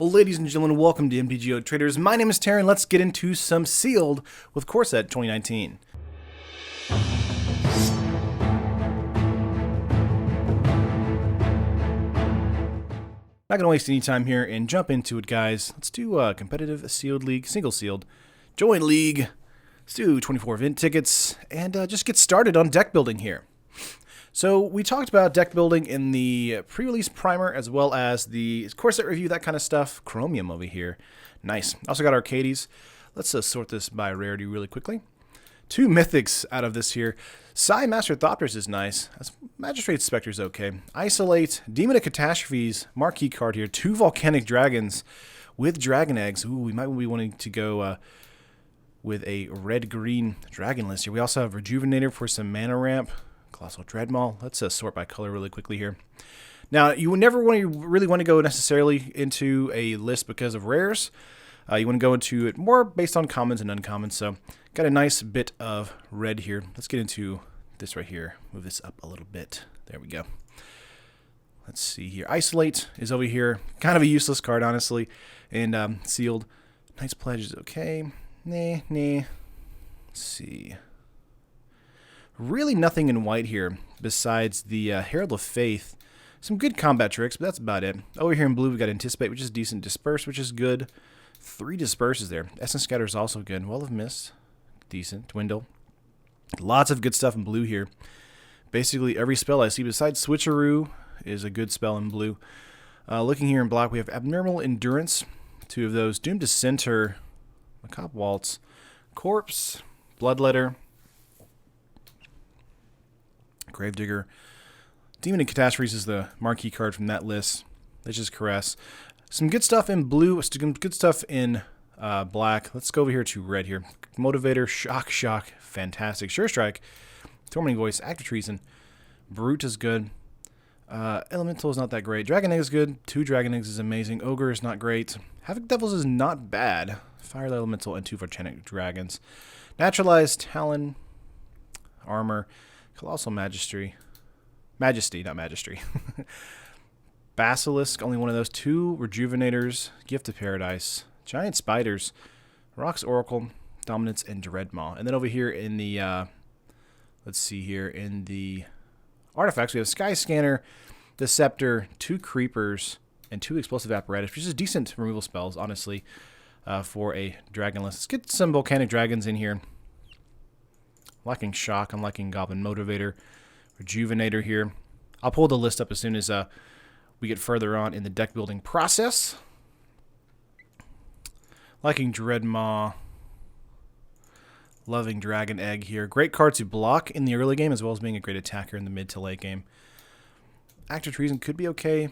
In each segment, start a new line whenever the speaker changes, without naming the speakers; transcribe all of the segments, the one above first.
Well, ladies and gentlemen, welcome to MTGO Traders. My name is Terry, and let's get into some Sealed with Core Set 2019. Not going to waste any time here and jump into it, guys. Let's do a competitive Sealed League, single Sealed. Join League. Let's do 24 event tickets, and just get started on deck building here. So we talked about deck building in the pre-release primer as well as the core set review, that kind of stuff. Chromium over here. Nice. Also got Arcades. Let's sort this by rarity really quickly. Two mythics out of this here. Psy Master Thopters is nice. Magistrate Spectre is okay. Isolate, Demon of Catastrophes, marquee card here. Two Volcanic Dragons with Dragon Eggs. Ooh, we might be wanting to go with a red-green dragon list here. We also have Rejuvenator for some mana ramp. Colossal Dreadmaw. Let's sort by color really quickly here. Now, you would never really want to go necessarily into a list because of rares. You want to go into it more based on commons and uncommons. So, got a nice bit of red here. Let's get into this right here. Move this up a little bit. There we go. Let's see here. Isolate is over here. Kind of a useless card, honestly. And Sealed. Knight's Pledge is okay. Nah. Let's see. Really nothing in white here besides the Herald of Faith. Some good combat tricks, but that's about it. Over here in blue, we've got Anticipate, which is decent. Disperse, which is good. 3 Disperses there. Essence Scatter is also good. Well of Mist, decent. Dwindle. Lots of good stuff in blue here. Basically, every spell I see besides Switcheroo is a good spell in blue. Looking here in black, we have Abnormal Endurance. 2 of those. Doomed to Center, Macabre Waltz, Corpse, Bloodletter, Gravedigger. Demon of Catastrophes is the marquee card from that list. Let's just Caress. Some good stuff in blue, some good stuff in black. Let's go over here to red here. Motivator, Shock, fantastic. Sure Strike, Tormenting Voice, Active Treason. Brute is good. Elemental is not that great. Dragon Egg is good. 2 Dragon Eggs is amazing. Ogre is not great. Havoc Devils is not bad. Fire Elemental and 2 Volcanic Dragons. Naturalized Talon, Armor, Colossal Majesty, not Magistry. Basilisk, only one of those. 2 Rejuvenators, Gift of Paradise, Giant Spiders, Rock's Oracle, Dominance, and Dreadmaw. And then over here in the, let's see here, in the artifacts, we have Sky Scanner, the Scepter, 2 Creepers, and 2 Explosive Apparatus, which is decent removal spells, honestly, for a dragon list. Let's get some Volcanic Dragons in here. I'm liking Shock, I'm liking Goblin Motivator, Rejuvenator here. I'll pull the list up as soon as we get further on in the deck building process. Liking Dreadmaw. Loving Dragon Egg here. Great card to block in the early game as well as being a great attacker in the mid to late game. Active Treason could be okay.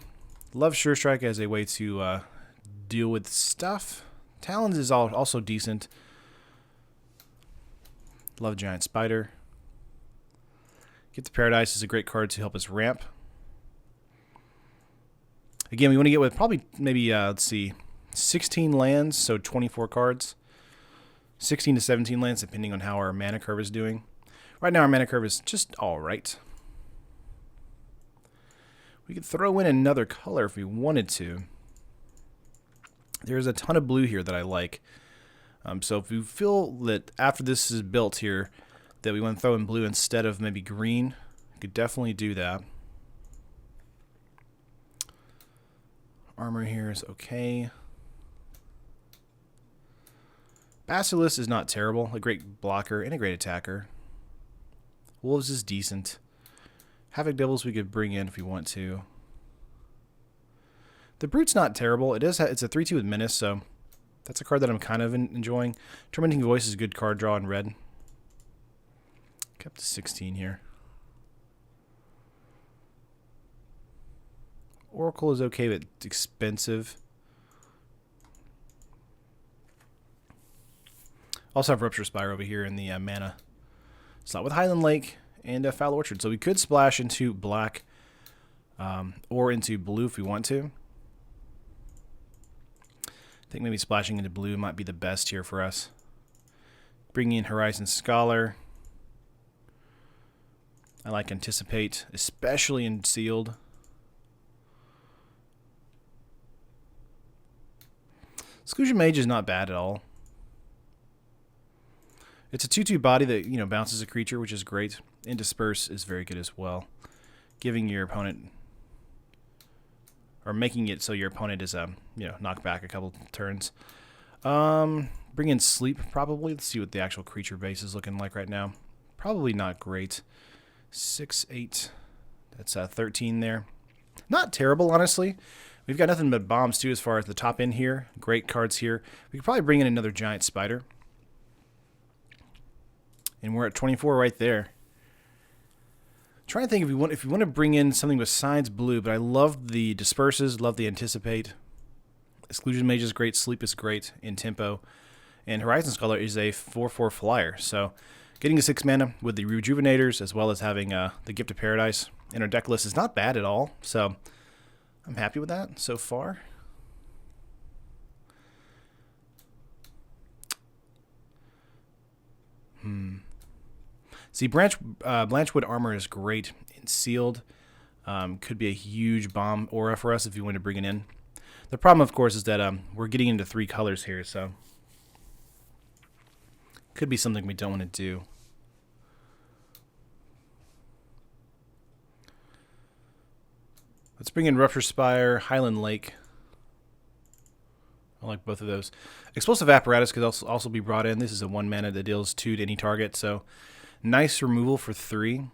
Love Sure Strike as a way to deal with stuff. Talons is also decent. Love Giant Spider. Get the Paradise is a great card to help us ramp. Again, we want to get with probably maybe, let's see, 16 lands, so 24 cards. 16 to 17 lands, depending on how our mana curve is doing. Right now, our mana curve is just all right. We could throw in another color if we wanted to. There's a ton of blue here that I like. So if you feel that after this is built here, that we want to throw in blue instead of maybe green, you could definitely do that. Armor here is okay. Basilisk is not terrible. A great blocker and a great attacker. Wolves is decent. Havoc Devils we could bring in if we want to. The Brute's not terrible. It's a 3-2 with Menace, so that's a card that I'm kind of enjoying. Tormenting Voice is a good card draw in red. Up to 16 here. Oracle is okay, but it's expensive. Also have Rupture Spire over here in the mana slot with Highland Lake and Foul Orchard. So we could splash into black or into blue if we want to. I think maybe splashing into blue might be the best here for us. Bringing in Horizon Scholar. I like Anticipate, especially in Sealed. Exclusion Mage is not bad at all. It's a 2/2 body that, you know, bounces a creature, which is great. And Disperse is very good as well. Giving your opponent, or making it so your opponent is, you know, knocked back a couple turns. Bring in Sleep, probably. Let's see what the actual creature base is looking like right now. Probably not great. 6, 8. That's 13 there. Not terrible, honestly. We've got nothing but bombs, too, as far as the top end here. Great cards here. We could probably bring in another Giant Spider. And we're at 24 right there. Trying to think if we want to bring in something besides blue, but I love the Disperses, love the Anticipate. Exclusion Mage is great, Sleep is great in tempo. And Horizon Scholar is a 4/4 flyer. So getting a 6 mana with the Rejuvenators, as well as having the Gift of Paradise in our deck list is not bad at all. So I'm happy with that so far. See, Blanchwood Armor is great in sealed. Could be a huge bomb aura for us if you want to bring it in. The problem, of course, is that we're getting into 3 colors here, so could be something we don't want to do. Let's bring in Rupture Spire, Highland Lake. I like both of those. Explosive Apparatus could also be brought in. This is a 1 mana that deals 2 to any target, so nice removal for 3.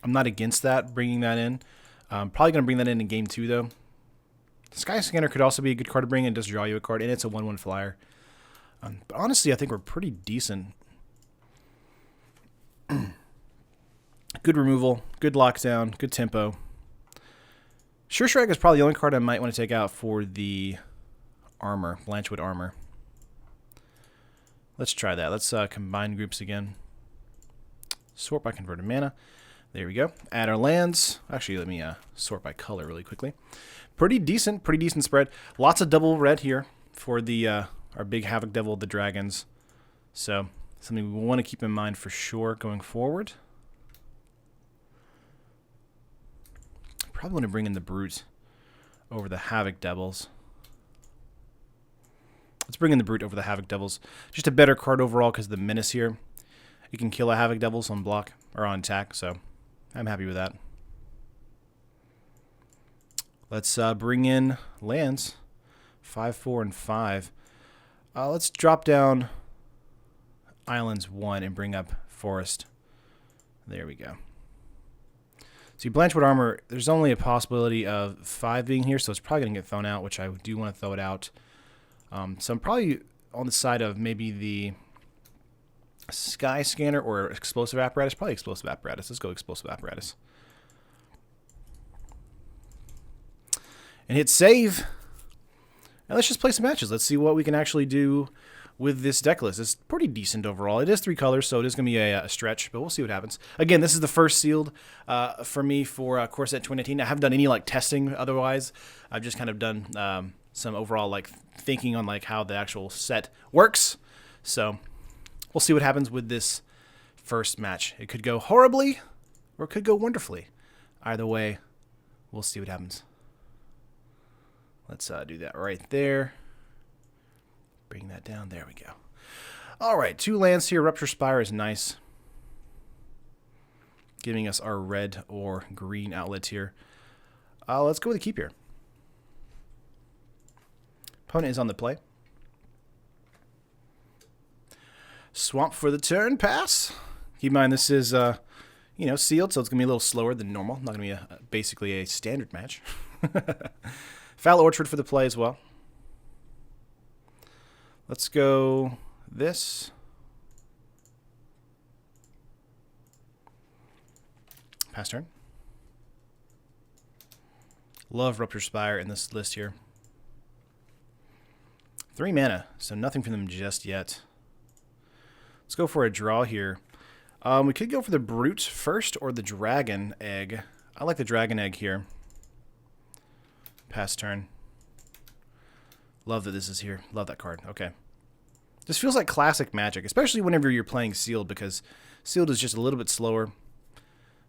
I'm not against that, bringing that in. Probably going to bring that in game 2, though. Sky Scanner could also be a good card to bring in. It does draw you a card, and it's a 1/1 flyer. But honestly, I think we're pretty decent. Good removal, good lockdown, good tempo. Sure Strike is probably the only card I might want to take out for the armor, Blanchwood Armor. Let's try that. Let's combine groups again. Sort by converted mana. There we go. Add our lands. Actually, let me sort by color really quickly. Pretty decent spread. Lots of double red here for the our big Havoc Devil, the Dragons. So something we want to keep in mind for sure going forward. Probably want to bring in the Brute over the Havoc Devils. Let's bring in the Brute over the Havoc Devils. Just a better card overall because of the menace here. You can kill a Havoc Devils on block or on attack, so I'm happy with that. Let's bring in lands. 5, 4, and 5. Let's drop down Islands 1 and bring up Forest. There we go. See, Blanchwood Armor, there's only a possibility of 5 being here, so it's probably going to get thrown out, which I do want to throw it out. So I'm probably on the side of maybe the Sky Scanner or Explosive Apparatus. Probably Explosive Apparatus. Let's go Explosive Apparatus. And hit save. Now let's just play some matches. Let's see what we can actually do with this deck list. It's pretty decent overall. It is 3 colors, so it is going to be a stretch, but we'll see what happens. Again, this is the first sealed for me for Core Set 2019. I haven't done any like testing otherwise. I've just kind of done some overall like thinking on like how the actual set works. So we'll see what happens with this first match. It could go horribly or it could go wonderfully. Either way, we'll see what happens. Let's do that right there. Bring that down. There we go. All right, 2 lands here. Rupture Spire is nice. Giving us our red or green outlet here. Let's go with a keep here. Opponent is on the play. Swamp for the turn. Pass. Keep in mind this is, sealed, so it's going to be a little slower than normal. Not going to be basically a standard match. Foul Orchard for the play as well. Let's go this. Pass turn. Love Rupture Spire in this list here. 3 mana, so nothing from them just yet. Let's go for a draw here. We could go for the Brute first or the Dragon Egg. I like the Dragon Egg here. Pass turn. Love that this is here. Love that card. Okay. This feels like classic Magic, especially whenever you're playing Sealed, because Sealed is just a little bit slower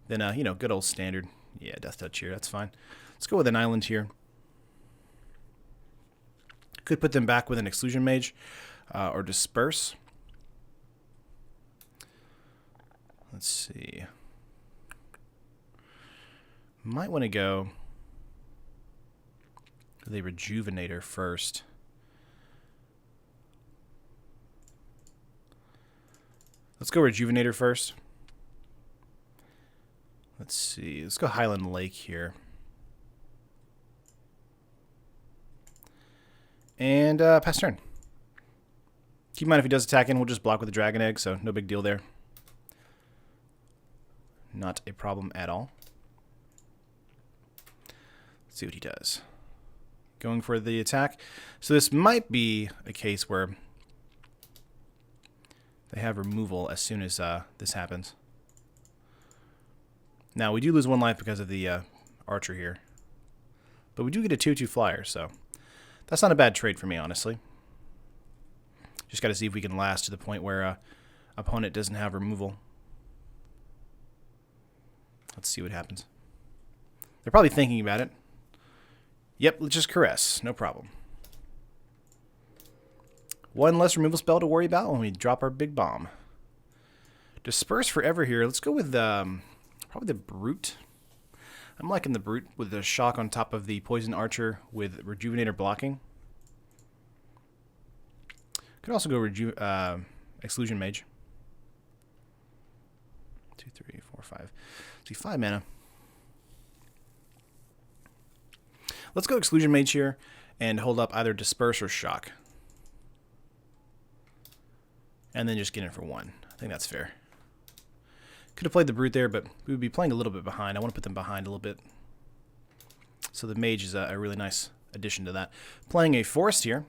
than, good old standard. Yeah, Death Touch here. That's fine. Let's go with an island here. Could put them back with an Exclusion Mage or Disperse. Let's see. Might want to go with a Rejuvenator first. Let's go Rejuvenator first. Let's see. Let's go Highland Lake here. And pass turn. Keep in mind if he does attack in, we'll just block with the Dragon Egg, so no big deal there. Not a problem at all. Let's see what he does. Going for the attack. So this might be a case where they have removal as soon as this happens. Now, we do lose 1 life because of the Archer here. But we do get a 2/2 flyer, so that's not a bad trade for me, honestly. Just got to see if we can last to the point where opponent doesn't have removal. Let's see what happens. They're probably thinking about it. Yep, let's just Caress. No problem. 1 less removal spell to worry about when we drop our big bomb. Disperse forever here. Let's go with probably the Brute. I'm liking the Brute with the Shock on top of the Poison Archer with Rejuvenator blocking. Could also go Exclusion Mage. 2, 3, 4, 5. See, 5 mana. Let's go Exclusion Mage here and hold up either Disperse or Shock. And then just get in for 1. I think that's fair. Could have played the Brute there, but we would be playing a little bit behind. I want to put them behind a little bit. So the Mage is a really nice addition to that. Playing a Forest here.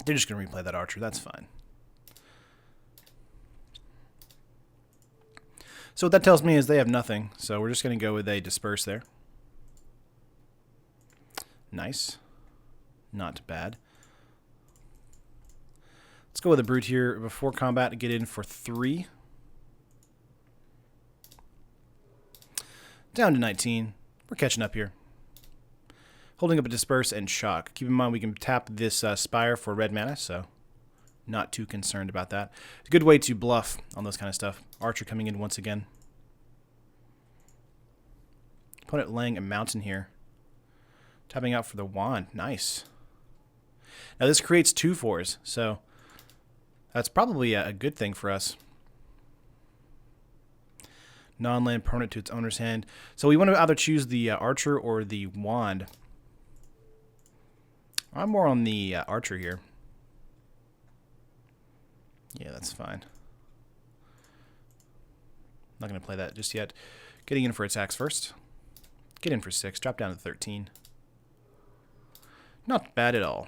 They're just going to replay that Archer. That's fine. So what that tells me is they have nothing. So we're just going to go with a Disperse there. Nice. Not bad. Let's go with a Brute here before combat to get in for 3. Down to 19. We're catching up here. Holding up a Disperse and Shock. Keep in mind we can tap this Spire for red mana, so not too concerned about that. It's a good way to bluff on those kind of stuff. Archer coming in once again. Opponent laying a Mountain here. Tapping out for the Wand. Nice. Now this creates 2 4s, so that's probably a good thing for us. Non-land permanent to its owner's hand. So we want to either choose the Archer or the Wand. I'm more on the Archer here. Yeah, that's fine. Not going to play that just yet. Getting in for attacks first. Get in for 6. Drop down to 13. Not bad at all.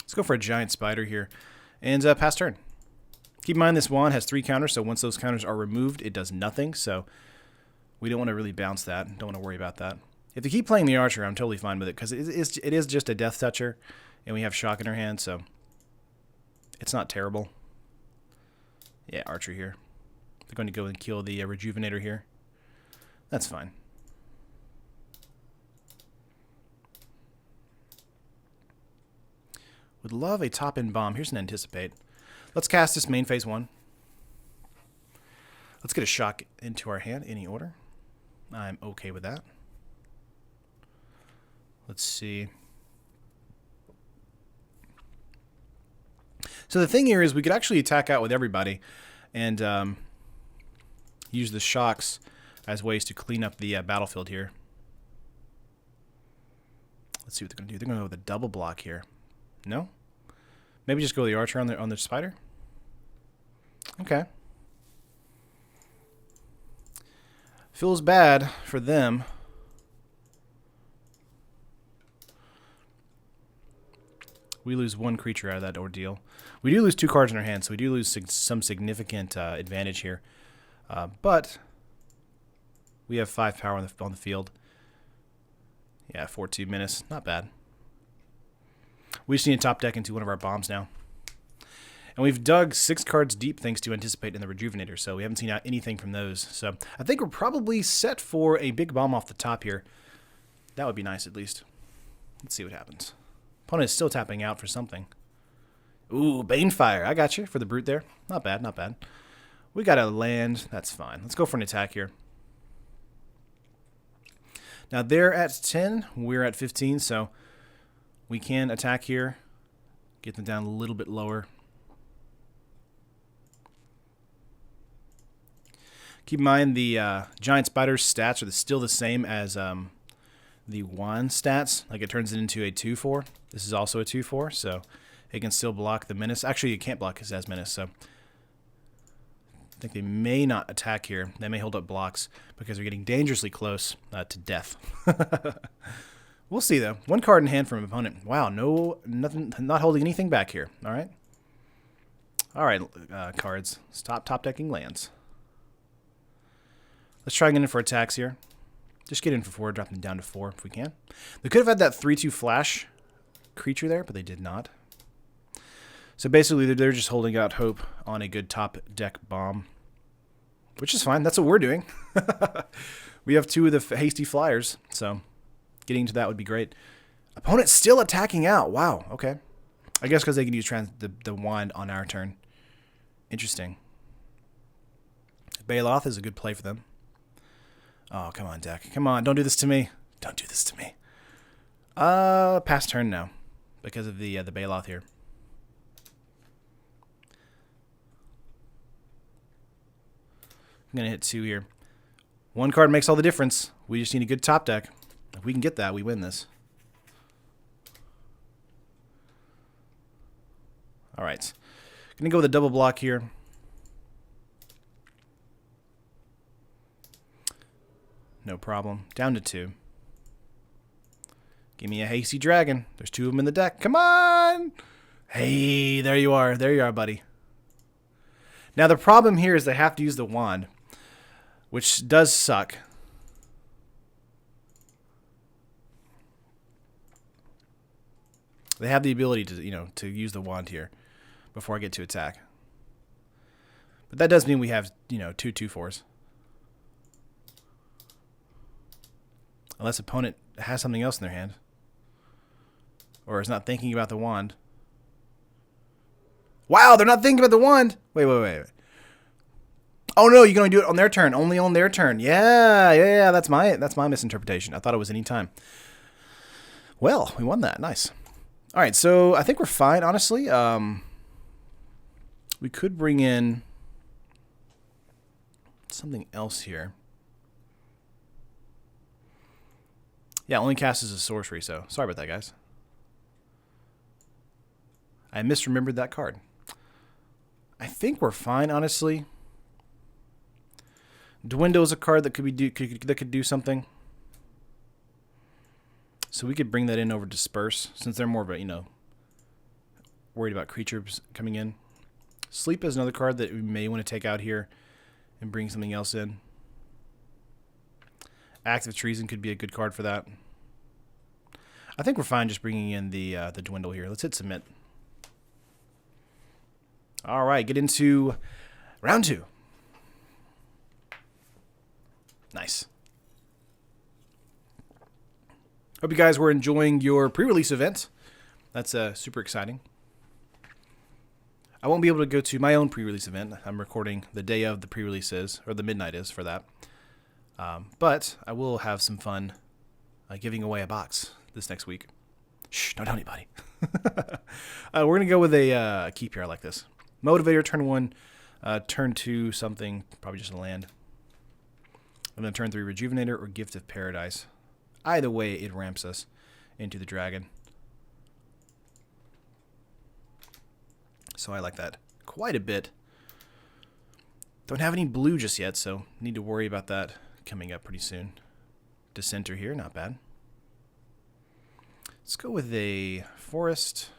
Let's go for a Giant Spider here. And pass turn. Keep in mind this Wand has 3 counters, so once those counters are removed, it does nothing. So we don't want to really bounce that. Don't want to worry about that. If they keep playing the Archer, I'm totally fine with it, because it is just a Death Toucher, and we have Shock in our hand, so it's not terrible. Yeah, Archer here. They're going to go and kill the Rejuvenator here. That's fine. Would love a top-end bomb. Here's an Anticipate. Let's cast this main phase 1. Let's get a Shock into our hand, any order. I'm okay with that. Let's see. So the thing here is we could actually attack out with everybody and use the Shocks as ways to clean up the battlefield here. Let's see what they're going to do. They're going to go with a double block here. No? Maybe just go with the Archer on the Spider? Okay. Feels bad for them. We lose 1 creature out of that ordeal. We do lose 2 cards in our hand, so we do lose some significant advantage here. But we have 5 power on the field. Yeah, 4/2 menace. Not bad. We just need to top deck into one of our bombs now. And we've dug 6 cards deep thanks to Anticipate and the Rejuvenator, so we haven't seen anything from those. So I think we're probably set for a big bomb off the top here. That would be nice, at least. Let's see what happens. Opponent is still tapping out for something. Ooh, Banefire. I got you for the brute there. Not bad, not bad. We got a land. That's fine. Let's go for an attack here. Now they're at 10. We're at 15, so we can attack here. Get them down a little bit lower. Keep in mind the Giant Spider's stats are still the same as the wand stats. Like it turns it into a 2/4. This is also a 2/4, so it can still block the menace. Actually, it can't block because it has menace, so I think they may not attack here. They may hold up blocks because they're getting dangerously close to death. We'll see, though. One card in hand from an opponent. Wow, nothing, not holding anything back here. All right. All right, cards. Stop top decking lands. Let's try getting in for attacks here. Just get in for 4, drop them down to 4 if we can. They could have had that 3/2 flash creature there, but they did not. So basically, they're just holding out hope on a good top deck bomb, which is fine. That's what we're doing. We have 2 of the hasty flyers, so getting to that would be great. Opponent's still attacking out. Wow, okay. I guess because they can use the wand on our turn. Interesting. Baloth is a good play for them. Oh, come on, deck. Come on, don't do this to me. Don't do this to me. Pass turn now because of the Baloth here. I'm going to hit 2 here. 1 card makes all the difference. We just need a good top deck. If we can get that, we win this. All right. Going to go with a double block here. No problem. Down to 2. Give me a hasty dragon. There's 2 of them in the deck. Come on! Hey, there you are. There you are, buddy. Now, the problem here is they have to use the wand, which does suck. They have the ability to, to use the wand here before I get to attack. But that does mean we have, 2 2/4s. Unless opponent has something else in their hand. Or is not thinking about the wand. Wow, they're not thinking about the wand. Wait. Oh no, you can only do it on their turn. Only on their turn. Yeah. That's my misinterpretation. I thought it was any time. Well, we won that. Nice. All right, so I think we're fine, honestly. We could bring in something else here. Yeah, only casts as a sorcery, so sorry about that, guys. I misremembered that card. I think we're fine, honestly. Dwindle is a card that could do something. So we could bring that in over Disperse, since they're more of a, worried about creatures coming in. Sleep is another card that we may want to take out here and bring something else in. Active Treason could be a good card for that. I think we're fine just bringing in the Dwindle here. Let's hit Submit. All right, get into round 2. Nice. Hope you guys were enjoying your pre-release event. That's super exciting. I won't be able to go to my own pre-release event. I'm recording the day of the pre-release is, or the midnight is for that. But I will have some fun giving away a box this next week. Shh, don't tell anybody. We're going to go with a keep here. I like this. Motivator, turn 1. Turn 2, something, probably just a land. And then turn 3, Rejuvenator or Gift of Paradise. Either way, it ramps us into the dragon. So I like that quite a bit. Don't have any blue just yet, so need to worry about that coming up pretty soon. Dissenter here, not bad. Let's go with a forest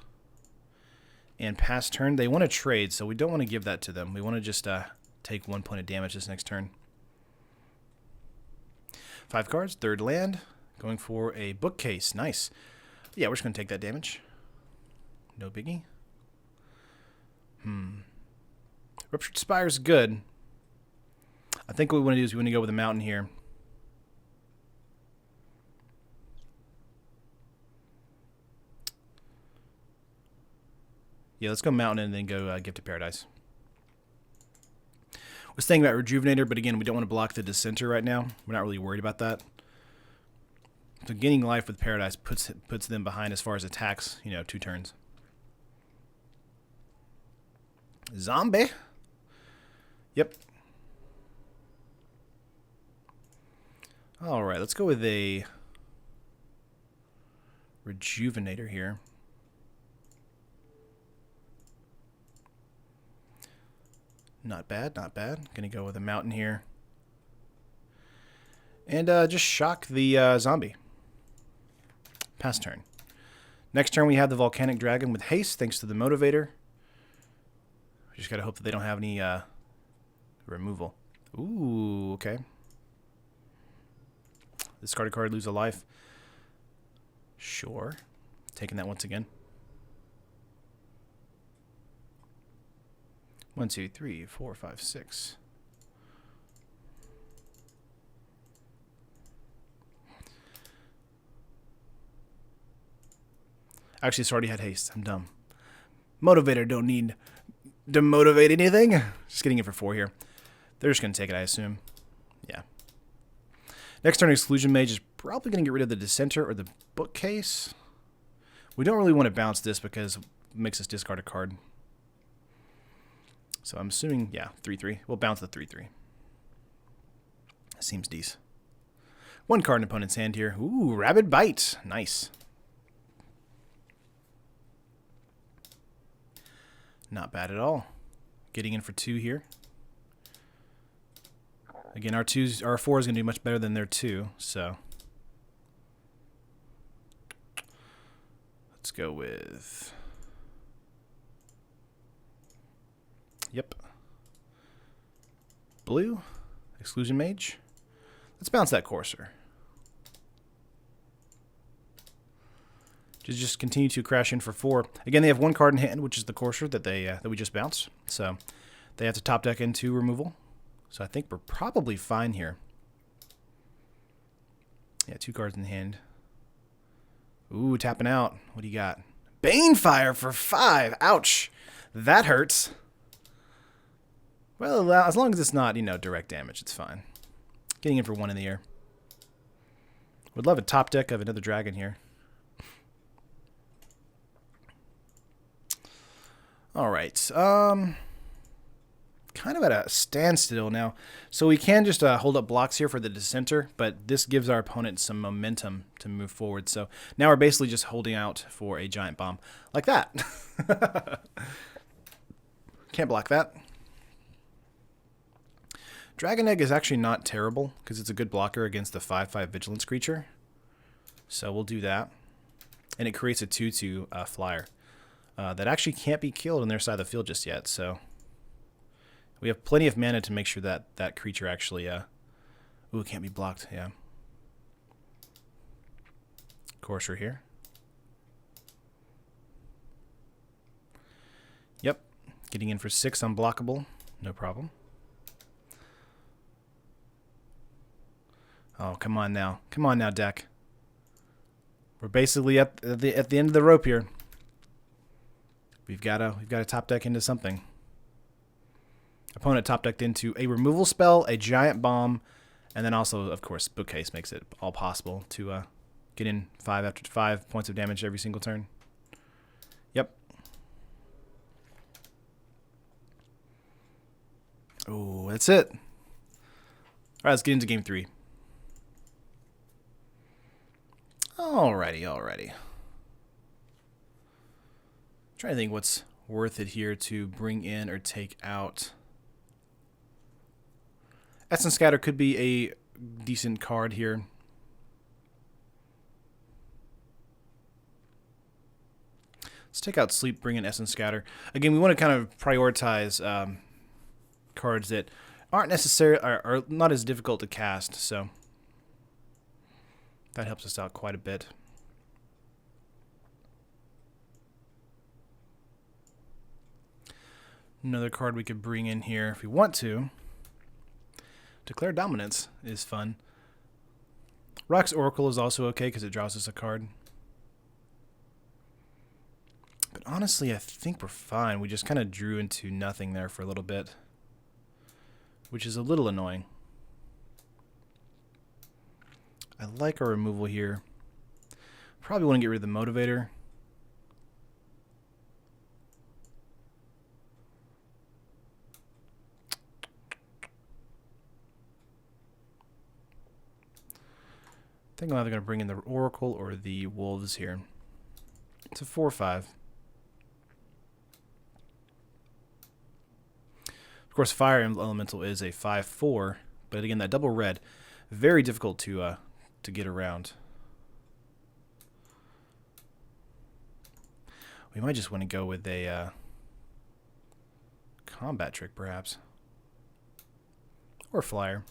and pass turn. They want to trade, so we don't want to give that to them. We want to just take 1 point of damage this next turn. 5 cards, 3rd land. Going for a bookcase. Nice. Yeah, we're just going to take that damage. No biggie. Ruptured Spire's good. I think what we want to do is we want to go with a mountain here. Yeah, let's go Mountain and then go Gift of Paradise. Was thinking about Rejuvenator, but again, we don't want to block the Dissenter right now. We're not really worried about that. So gaining life with Paradise puts them behind as far as attacks, 2 turns. Zombie. Yep. All right, let's go with a Rejuvenator here. Not bad, not bad. Gonna go with a Mountain here. And just shock the zombie. Pass turn. Next turn we have the Volcanic Dragon with haste, thanks to the Motivator. We just gotta hope that they don't have any removal. Ooh, okay. Discard a card, lose a life. Sure. Taking that once again. 1, 2, 3, 4, 5, 6. Actually, it's already had haste. I'm dumb. Motivator don't need to motivate anything. Just getting it for 4 here. They're just going to take it, I assume. Yeah. Next turn, Exclusion Mage is probably going to get rid of the Dissenter or the Bookcase. We don't really want to bounce this because it makes us discard a card. So I'm assuming, yeah, 3-3. We'll bounce the 3-3. Seems decent. 1 card in opponent's hand here. Ooh, Rabid Bite. Nice. Not bad at all. Getting in for 2 here. Again, our 4 is going to do much better than their 2, so let's go with, yep, blue, Exclusion Mage. Let's bounce that Courser. Just continue to crash in for 4. Again, they have 1 card in hand, which is the Courser that that we just bounced. So they have to top deck into removal. So I think we're probably fine here. Yeah, 2 cards in hand. Ooh, tapping out. What do you got? Banefire for 5. Ouch. That hurts. Well, as long as it's not, direct damage, it's fine. Getting in for 1 in the air. Would love a top deck of another dragon here. All right. Kind of at a standstill now. So we can just hold up blocks here for the Dissenter, but this gives our opponent some momentum to move forward. So now we're basically just holding out for a giant bomb. Like that. Can't block that. Dragon Egg is actually not terrible because it's a good blocker against the 5/5 Vigilance creature. So we'll do that. And it creates a 2/2 flyer that actually can't be killed on their side of the field just yet. So we have plenty of mana to make sure that that creature actually, ooh, it can't be blocked, yeah. Courser here. Yep, getting in for 6 unblockable, no problem. Oh, come on now, deck. We're basically at the end of the rope here. We've got to top deck into something. Opponent top decked into a removal spell, a giant bomb, and then also, of course, Bookcase makes it all possible to get in 5 after 5 points of damage every single turn. Yep. Oh, that's it. All right, let's get into game 3. Alrighty. Trying to think what's worth it here to bring in or take out. Essence Scatter could be a decent card here. Let's take out Sleep, bring in Essence Scatter. Again, we want to kind of prioritize cards that aren't necessarily are not as difficult to cast, so that helps us out quite a bit. Another card we could bring in here if we want to. Declare Dominance is fun. Rock's Oracle is also okay because it draws us a card. But honestly, I think we're fine. We just kind of drew into nothing there for a little bit, which is a little annoying. I like our removal here. Probably want to get rid of the motivator. I think I'm either going to bring in the Oracle or the Wolves here. It's a 4/5. Of course, Fire Elemental is a 5/4, but again, that double red, very difficult to get around. We might just want to go with a combat trick, perhaps, or flyer.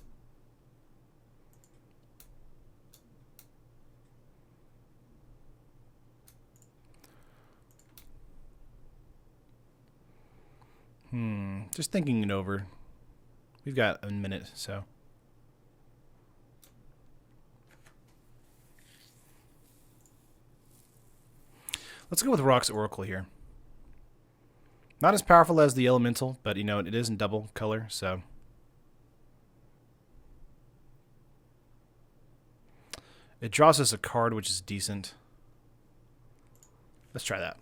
Just thinking it over. We've got a minute, so. Let's go with Rock's Oracle here. Not as powerful as the Elemental, but you know, it is in double color, so. It draws us a card, which is decent. Let's try that.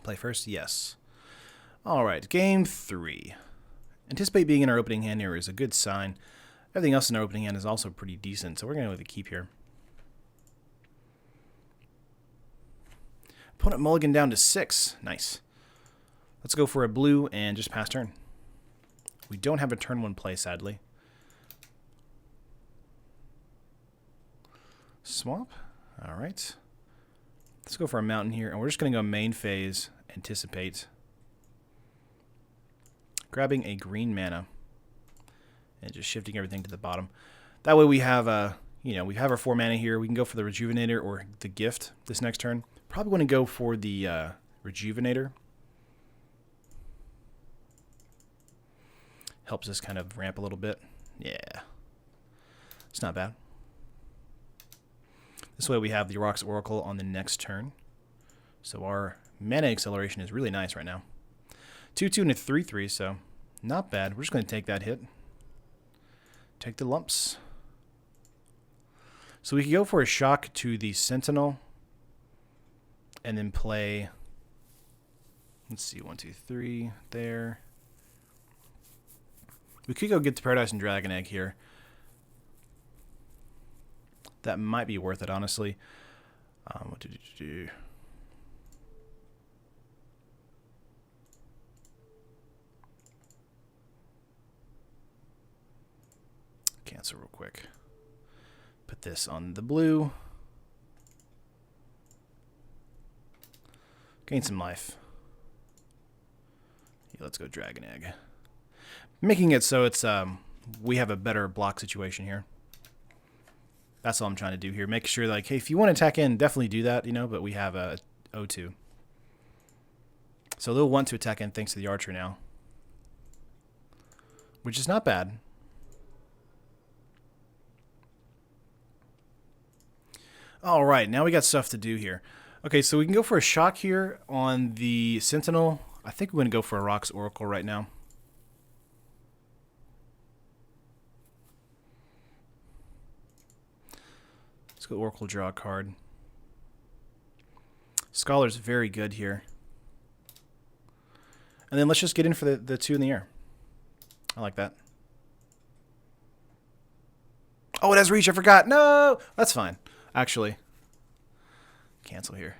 Play first? Yes. Alright, game 3. Anticipate being in our opening hand here is a good sign. Everything else in our opening hand is also pretty decent, so we're going to go with a keep here. Opponent mulligan down to 6. Nice. Let's go for a blue and just pass turn. We don't have a turn 1 play, sadly. Swamp. Alright. Let's go for a mountain here, and we're just going to go main phase, anticipate. Grabbing a green mana and just shifting everything to the bottom. That way we have we have our 4 mana here. We can go for the Rejuvenator or the Gift this next turn. Probably want to go for the Rejuvenator. Helps us kind of ramp a little bit. Yeah. It's not bad. This way we have the Rock's Oracle on the next turn. So our mana acceleration is really nice right now. 2/2 and a 3/3, so not bad. We're just going to take that hit. Take the lumps. So we could go for a shock to the Sentinel and then play, let's see, 1, 2, 3 there. We could go get the Paradise and Dragon Egg here. That might be worth it, honestly. What did you do? Cancel real quick. Put this on the blue. Gain some life. Yeah, let's go Dragon Egg. Making it so it's we have a better block situation here. That's all I'm trying to do here. Make sure, like, hey, if you want to attack in, definitely do that, you know, but we have a 0-2. So they'll want to attack in thanks to the Archer now. Which is not bad. All right, now we got stuff to do here. Okay, so we can go for a shock here on the Sentinel. I think we're going to go for a Rock's Oracle right now. Let's go Oracle, draw a card. Scholar's very good here. And then let's just get in for the 2 in the air. I like that. Oh, it has reach. I forgot. No! That's fine. Actually. Cancel here.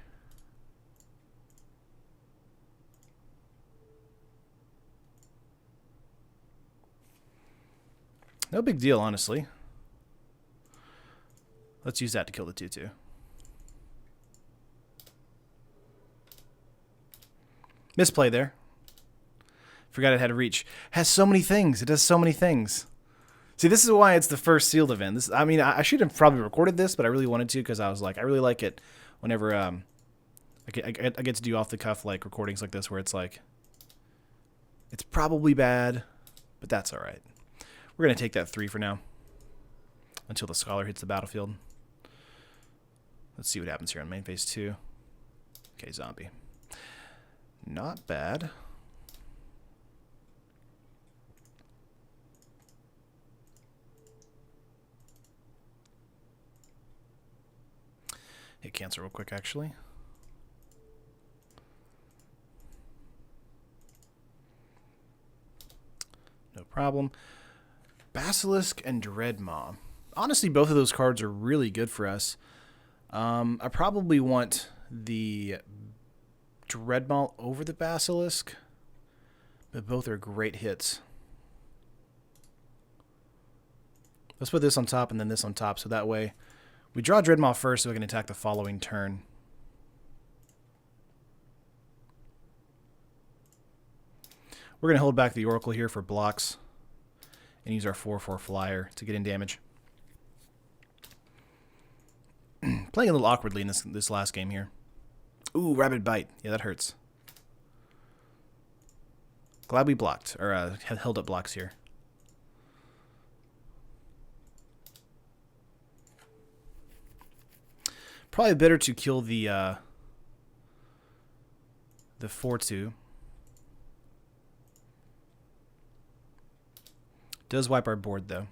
No big deal, honestly. Let's use that to kill the 2/2. Misplay there. Forgot it had a reach. Has so many things. It does so many things. See, this is why it's the first sealed event. This, I mean, I should have probably recorded this, but I really wanted to because I was like, I really like it whenever I get to do off the cuff like recordings like this where it's like, it's probably bad, but that's all right. We're gonna take that 3 for now until the Scholar hits the battlefield. Let's see what happens here on main phase 2. Okay, zombie. Not bad. Hit cancel real quick, actually. No problem. Basilisk and Dreadmaw. Honestly, both of those cards are really good for us. I probably want the Dreadmaw over the Basilisk, but both are great hits. Let's put this on top and then this on top, so that way we draw Dreadmaw first so we can attack the following turn. We're going to hold back the Oracle here for blocks and use our 4/4 flyer to get in damage. Playing a little awkwardly in this last game here. Ooh, Rabid Bite. Yeah, that hurts. Glad we blocked, or held up blocks here. Probably better to kill the 4/2. Does wipe our board though.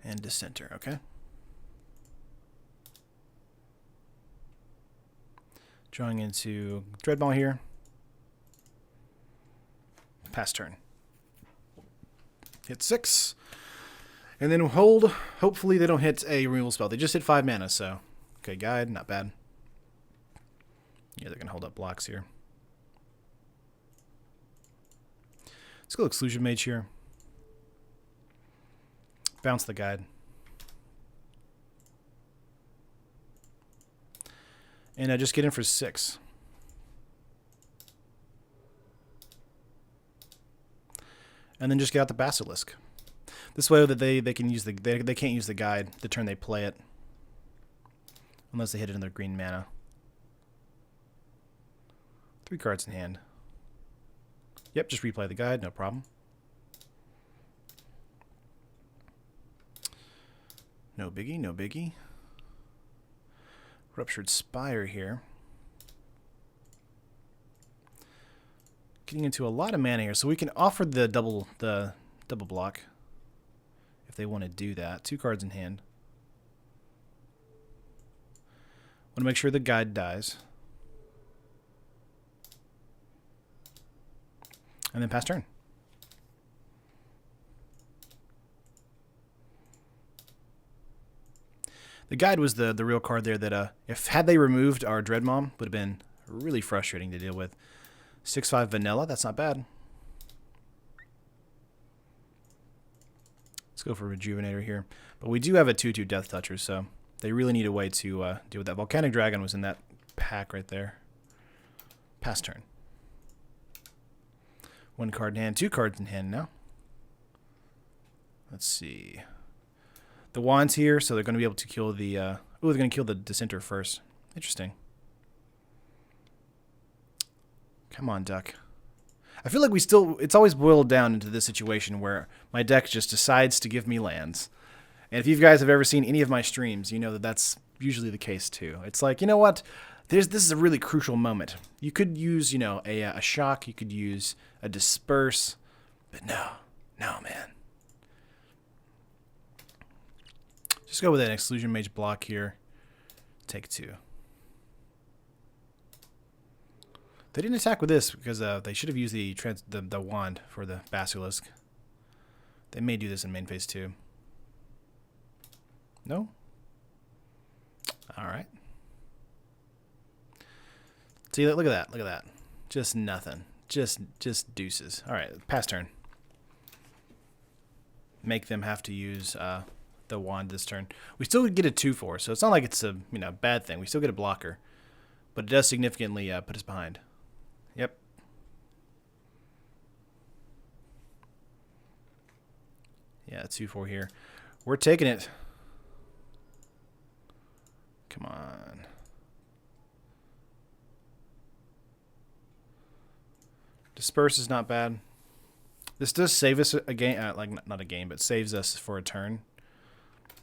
And Dissenter, okay. Drawing into Dreadmaw here. Pass turn. Hit 6. And then hold. Hopefully they don't hit a removal spell. They just hit 5 mana, so. Okay, guide, not bad. Yeah, they're going to hold up blocks here. Let's go Exclusion Mage here. Bounce the guide. And I just get in for 6. And then just get out the Basilisk. This way that they can use they can't use the guide the turn they play it. Unless they hit it in their green mana. 3 cards in hand. Yep, just replay the guide, no problem. No biggie, no biggie. Ruptured Spire here. Getting into a lot of mana here, so we can offer the double block if they want to do that. 2 cards in hand. Want to make sure the guide dies. And then pass turn. The guide was the real card there that had they removed our Dreadmaw, would have been really frustrating to deal with. 6/5 vanilla, that's not bad. Let's go for Rejuvenator here. But we do have a 2/2 Death Toucher, so they really need a way to deal with that. Volcanic Dragon was in that pack right there. Pass turn. 1 card in hand, 2 cards in hand now. Let's see. The wand's here, so they're going to be able to kill the... they're going to kill the Dissenter first. Interesting. Come on, Duck. I feel like it's always boiled down into this situation where my deck just decides to give me lands. And if you guys have ever seen any of my streams, you know that that's usually the case too. It's like, you know what? This is a really crucial moment. You could use, you know, a shock. You could use a disperse. But no, man. Just go with an Exclusion Mage block here. Take 2. They didn't attack with this because they should have used the wand for the Basilisk. They may do this in main phase 2. No? Alright. See, look at that. Look at that. Just nothing. Just deuces. Alright, pass turn. Make them have to use the wand this turn. We still get a 2/4, so it's not like it's a bad thing. We still get a blocker. But it does significantly put us behind. Yep. Yeah, 2/4 here. We're taking it. Come on. Disperse is not bad. This does save us a game, like not a game, but saves us for a turn.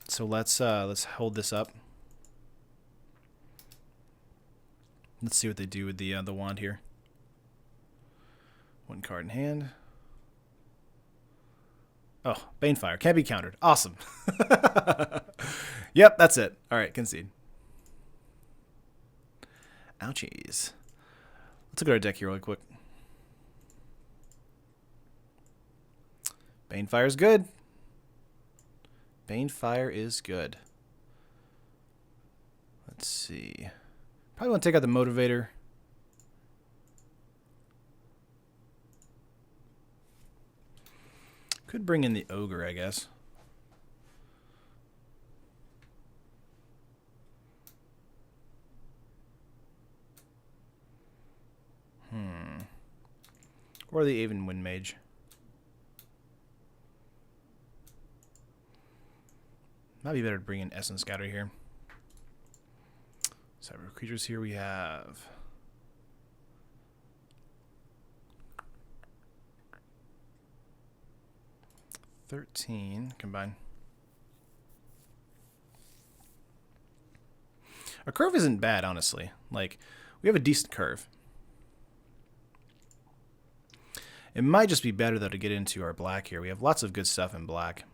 So let's hold this up. Let's see what they do with the wand here. One card in hand. Oh, Banefire. Can't be countered. Awesome. Yep, that's it. All right, concede. Ouchies. Let's look at our deck here really quick. Banefire is good. Banefire is good. Let's see. Probably want to take out the Motivator. Could bring in the Ogre, I guess. Or the Aven Wind Mage. Might be better to bring in Essence Scatter here. Cyber creatures here we have. $13 combine. Our curve isn't bad, honestly. Like, we have a decent curve. It might just be better, though, to get into our black here. We have lots of good stuff in black.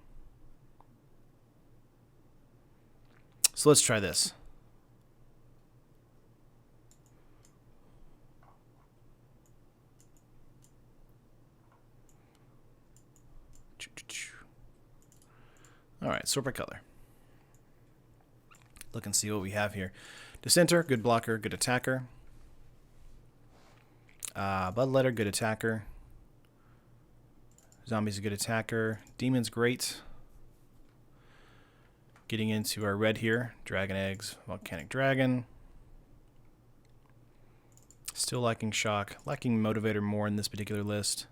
So let's try this. All right, sort by color. Look and see what we have here. Dissenter, good blocker, good attacker. Bloodletter, good attacker. Zombie's a good attacker. Demon's great. Getting into our red here. Dragon Eggs, Volcanic Dragon. Still liking Shock. Liking Motivator more in this particular list.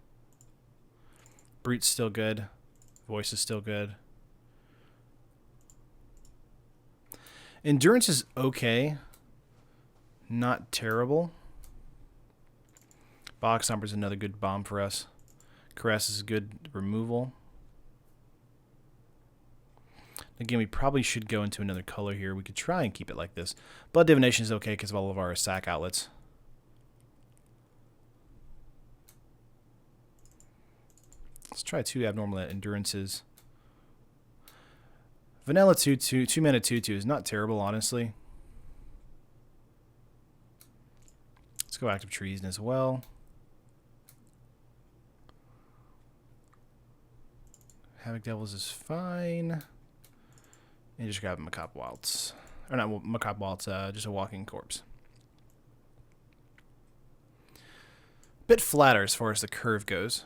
Brute's still good. Voice is still good. Endurance is okay. Not terrible. Box Thumper is another good bomb for us. Caress is a good removal. Again, we probably should go into another color here. We could try and keep it like this. Blood Divination is okay because of all of our sack outlets. Let's try 2 abnormal endurances. Vanilla 2/2, 2 mana 2/2 is not terrible, honestly. Let's go Active Treason as well. Havoc Devils is fine. And just grab Macabre Wilds. Or not Macabre Wilds, just a Walking Corpse. Bit flatter as far as the curve goes.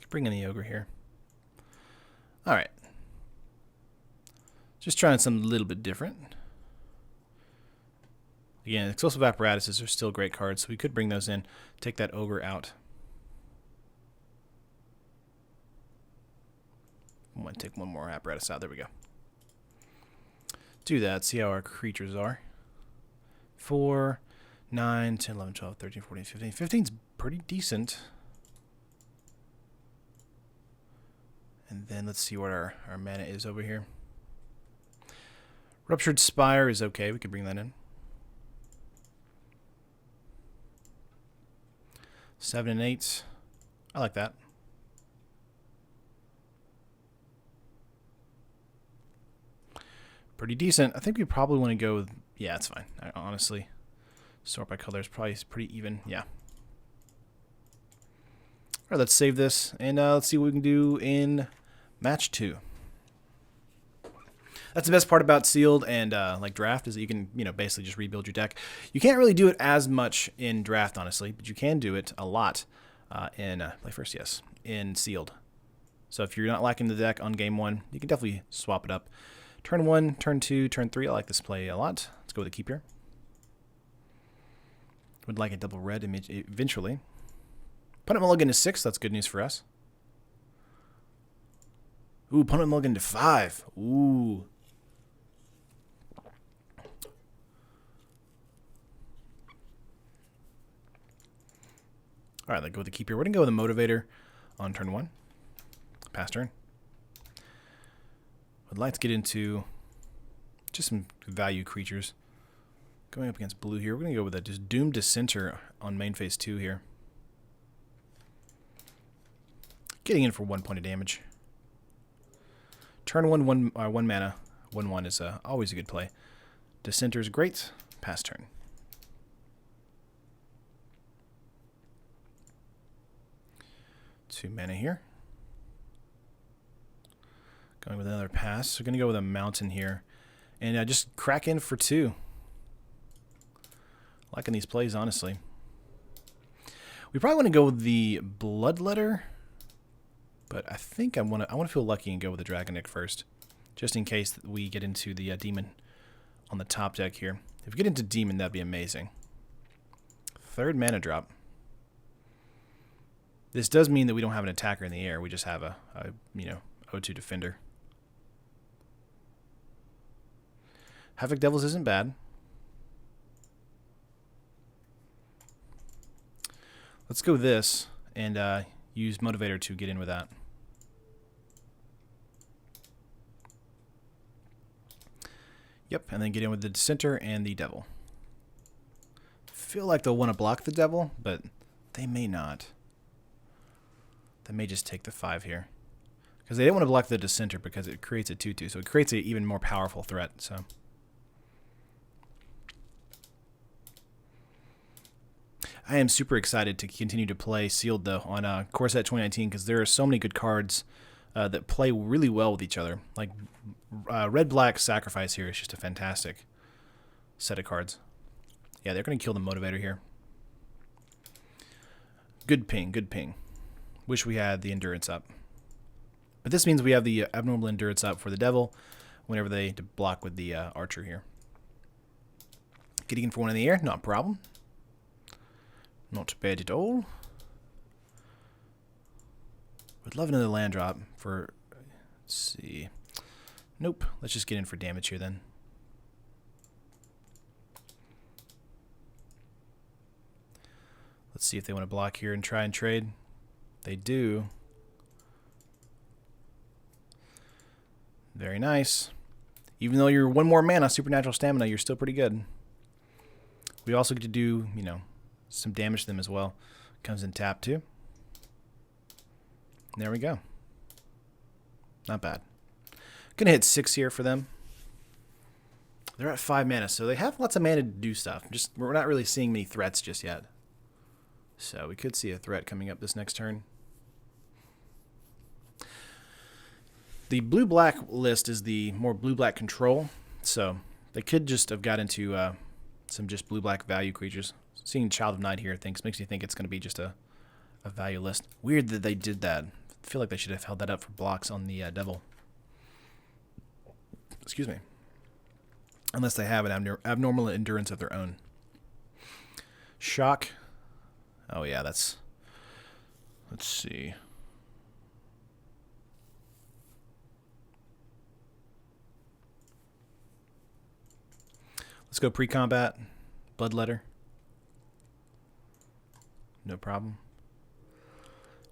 Bring in the Ogre here. Alright. Just trying something a little bit different. Again, Explosive Apparatuses are still great cards, so we could bring those in. Take that Ogre out. I'm going to take one more apparatus out. There we go. Do that. See how our creatures are. 4, 9, 10, 11, 12, 13, 14, 15. 15's pretty decent. And then let's see what our mana is over here. Ruptured Spire is okay. We could bring that in. 7 and 8. I like that. Pretty decent. I think we probably want to go with... Yeah, it's fine. Honestly. Sort by color is probably pretty even. Yeah. All right, let's save this. And let's see what we can do in match 2. That's the best part about sealed and like draft is that you can, basically just rebuild your deck. You can't really do it as much in draft, honestly, but you can do it a lot in play first, yes, in sealed. So if you're not liking the deck on game 1, you can definitely swap it up. Turn 1, turn 2, turn 3. I like this play a lot. Let's go with a keep here. Would like a double red eventually. Opponent mulligan to 6. That's good news for us. Ooh, opponent mulligan to 5. Ooh. All right, let's go with the keep here. We're going to go with the motivator on turn 1. Pass turn. Would like to get into just some value creatures. Going up against blue here, we're going to go with a just Doomed Dissenter on main phase 2 here. Getting in for 1 point of damage. Turn 1, 1 mana. 1/1 is always a good play. Dissenter is great. Pass turn. Two mana here. Going with another pass. We're going to go with a mountain here. And just crack in for 2. Liking these plays, honestly. We probably want to go with the Bloodletter. But I think I want to feel lucky and go with the Dragon Egg first. Just in case that we get into the Demon on the top deck here. If we get into Demon, that'd be amazing. 3rd mana drop. This does mean that we don't have an attacker in the air. We just have a O2 defender. Havoc Devils isn't bad. Let's go with this and use Motivator to get in with that. Yep, and then get in with the Dissenter and the Devil. Feel like they'll want to block the Devil, but they may not. They may just take the 5 here. Because they don't want to block the Dissenter because it creates a 2/2, so it creates an even more powerful threat. So I am super excited to continue to play Sealed, though, on Core Set 2019, because there are so many good cards that play really well with each other. Like Red-Black Sacrifice here is just a fantastic set of cards. Yeah, they're going to kill the Motivator here. Good ping, good ping. Wish we had the Endurance up. But this means we have the Abnormal Endurance up for the Devil whenever they block with the Archer here. Getting in for 1 in the air, not a problem. Not bad at all. Would love another land drop for, let's see. Nope, let's just get in for damage here then. Let's see if they want to block here and try and trade. They do. Very nice. Even though you're 1 more mana, Supernatural Stamina, you're still pretty good. We also get to do, some damage to them as well. Comes in tap too. There we go. Not bad. Gonna hit 6 here for them. They're at 5 mana, so they have lots of mana to do stuff. Just we're not really seeing many threats just yet. So we could see a threat coming up this next turn. The blue-black list is the more blue-black control, so they could just have got into some just blue-black value creatures. Seeing Child of Night here makes me think it's going to be just a value list. Weird that they did that. I feel like they should have held that up for blocks on the Devil. Excuse me. Unless they have an abnormal endurance of their own. Shock. Oh yeah, that's... Let's see. Let's go pre-combat. Bloodletter. No problem.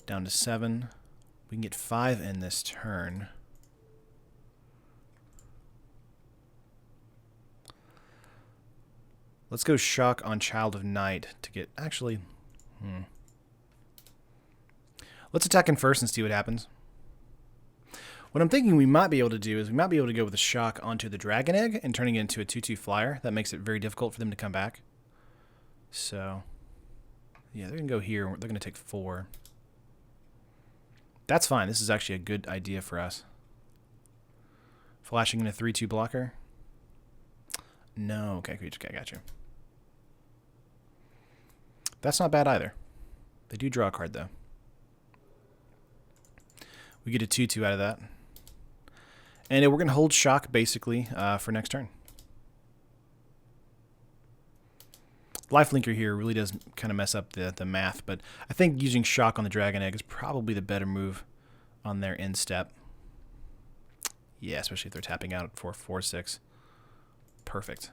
Down to 7. We can get 5 in this turn. Let's go Shock on Child of Night to get... Actually... Let's attack him first and see what happens. What I'm thinking we might be able to do is we might be able to go with a Shock onto the Dragon Egg and turning it into a 2/2 flyer. That makes it very difficult for them to come back. So... Yeah, they're going to go here. They're going to take 4. That's fine. This is actually a good idea for us. Flashing in a 3/2 blocker. No. Okay, I got you. That's not bad either. They do draw a card, though. We get a 2/2 out of that. And we're going to hold Shock, basically, for next turn. Lifelinker here really does kind of mess up the math, but I think using Shock on the Dragon Egg is probably the better move on their end step. Yeah, especially if they're tapping out for 4/6. Perfect.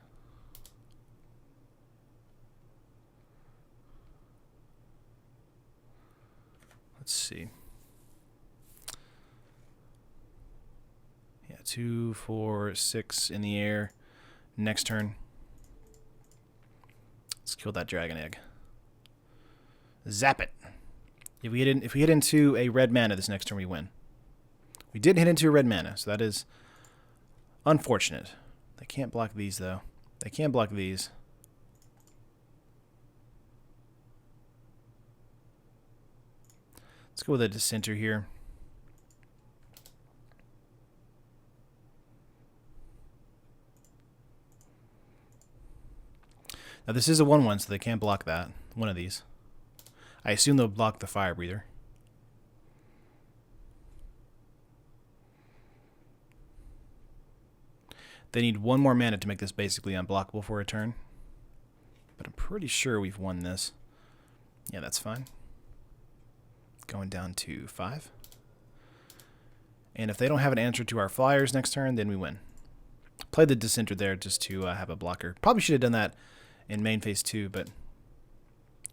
Let's see. Yeah, 2, 4, 6 in the air. Next turn. Let's kill that dragon egg. Zap it. If we hit into a red mana this next turn, we win. We didn't hit into a red mana, so that is unfortunate. They can't block these, though. They can block these. Let's go with a Dissenter here. Now this is a 1/1, so they can't block that. One of these. I assume they'll block the Fire Breather. They need one more mana to make this basically unblockable for a turn. But I'm pretty sure we've won this. Yeah, that's fine. Going down to 5. And if they don't have an answer to our flyers next turn, then we win. Play the Dissenter there just to have a blocker. Probably should have done that in main phase 2, but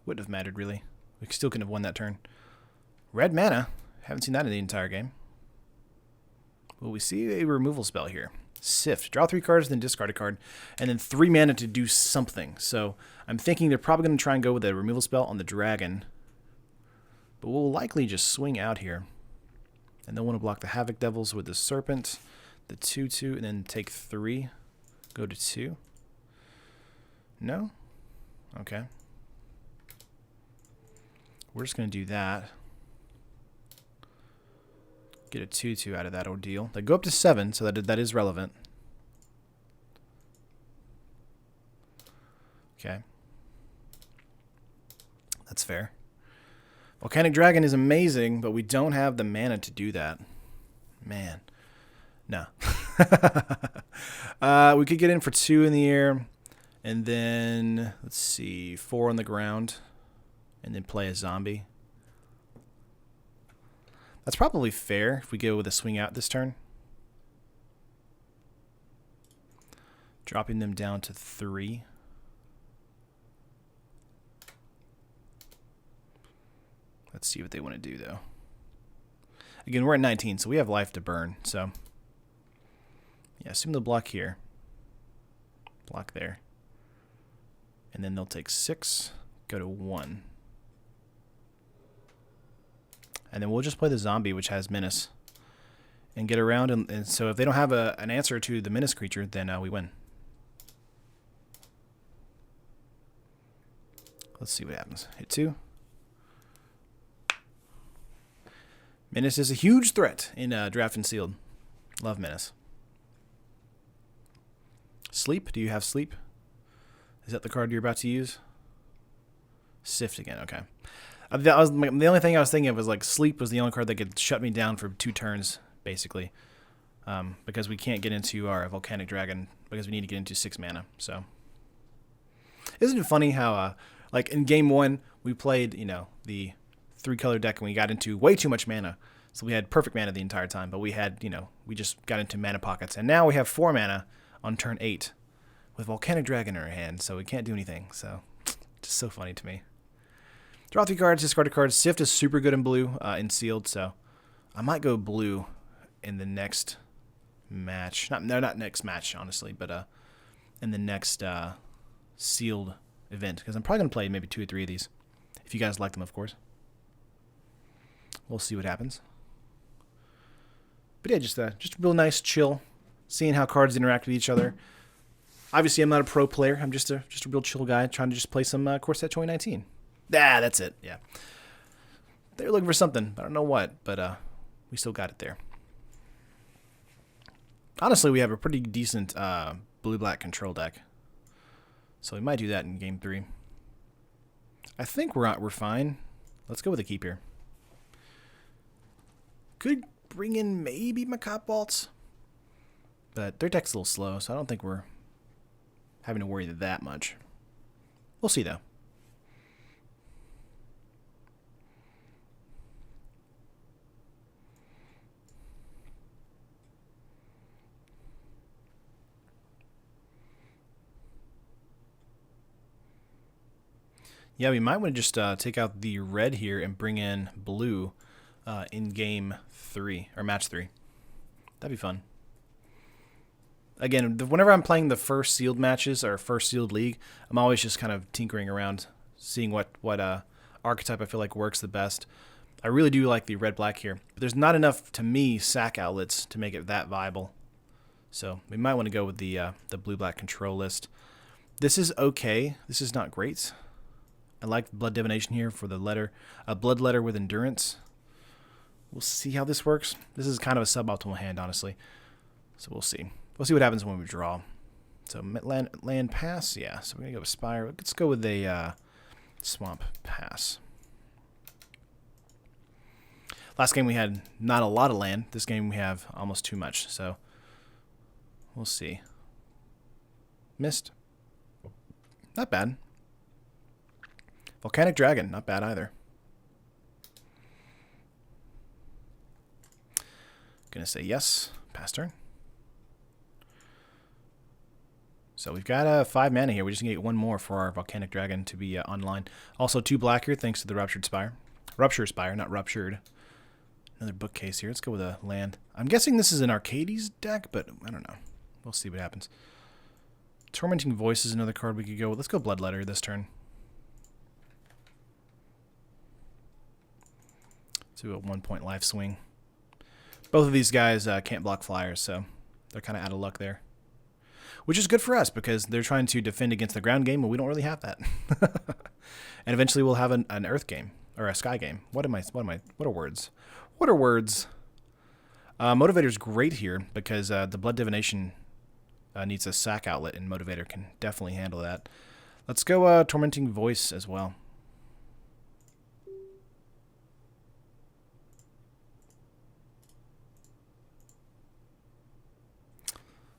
wouldn't have mattered really. We still couldn't have won that turn. Red mana. Haven't seen that in the entire game. Well, we see a removal spell here. Sift. Draw 3 cards, then discard a card, and then 3 mana to do something. So I'm thinking they're probably going to try and go with a removal spell on the dragon. But we'll likely just swing out here. And they'll want to block the Havoc Devils with the Serpent, the 2/2, and then take 3. Go to 2. No? Okay. We're just going to do that. Get a 2/2 out of that ordeal. They go up to 7, so that is relevant. Okay. That's fair. Volcanic Dragon is amazing, but we don't have the mana to do that. Man. No. We could get in for 2 in the air, and then, let's see, 4 on the ground, and then play a zombie. That's probably fair if we go with a swing out this turn. Dropping them down to 3. Let's see what they want to do, though. Again, we're at 19, so we have life to burn. So, yeah, assume they'll block here. Block there. And then they'll take 6, go to 1. And then we'll just play the zombie, which has Menace, and get around. And so if they don't have an answer to the Menace creature, then we win. Let's see what happens. Hit 2. Menace is a huge threat in Draft and Sealed. Love Menace. Sleep? Do you have Sleep? Is that the card you're about to use? Sift again, okay. The only thing I was thinking of was like Sleep was the only card that could shut me down for 2 turns, basically. Because we can't get into our Volcanic Dragon because we need to get into 6 mana. So, isn't it funny how, like in game 1, we played, the 3-color deck and we got into way too much mana. So we had perfect mana the entire time, but we had, we just got into mana pockets. And now we have 4 mana on turn 8 with Volcanic Dragon in our hand, so we can't do anything. So, just so funny to me. Draw 3 cards, discard a card. Sift is super good in blue, in Sealed, so I might go blue in the next match. Not next match, honestly, but in the next Sealed event, because I'm probably going to play maybe 2 or 3 of these, if you guys like them, of course. We'll see what happens. But yeah, just real nice, chill, seeing how cards interact with each other. Obviously, I'm not a pro player. I'm just a real chill guy trying to just play some Core Set 2019. That's it. Yeah. They were looking for something. I don't know what, but we still got it there. Honestly, we have a pretty decent blue-black control deck. So we might do that in game 3. I think we're fine. Let's go with a keep here. Could bring in maybe Macabre Vaults, but their deck's a little slow, so I don't think we're having to worry that much. We'll see, though. Yeah, we might want to just take out the red here and bring in blue in game 3, or match 3. That'd be fun. Again, whenever I'm playing the first sealed matches or first sealed league, I'm always just kind of tinkering around, seeing what archetype I feel like works the best. I really do like the red-black here, but there's not enough, to me, sack outlets to make it that viable. So we might want to go with the blue-black control list. This is okay. This is not great. I like blood divination here for the letter, a blood letter with endurance. We'll see how this works. This is kind of a suboptimal hand, honestly. So we'll see. We'll see what happens when we draw. So land pass, yeah. So we're gonna go with Spire. Let's go with a swamp pass. Last game we had not a lot of land. This game we have almost too much. So we'll see. Missed. Not bad. Volcanic Dragon, not bad either. Gonna say yes. Pass turn. So we've got 5 mana here. We just need to get 1 more for our Volcanic Dragon to be online. Also 2 black here thanks to the Ruptured Spire. Rupture Spire, not Ruptured. Another bookcase here. Let's go with a land. I'm guessing this is an Arcades deck, but I don't know. We'll see what happens. Tormenting Voice is another card we could go with. Let's go Bloodletter this turn. Let's do a 1-point life swing. Both of these guys can't block flyers, so they're kind of out of luck there. Which is good for us because they're trying to defend against the ground game, but we don't really have that. And eventually we'll have an earth game or a sky game. What are words? What are words? Motivator's great here because the blood divination needs a sack outlet, and Motivator can definitely handle that. Let's go Tormenting Voice as well.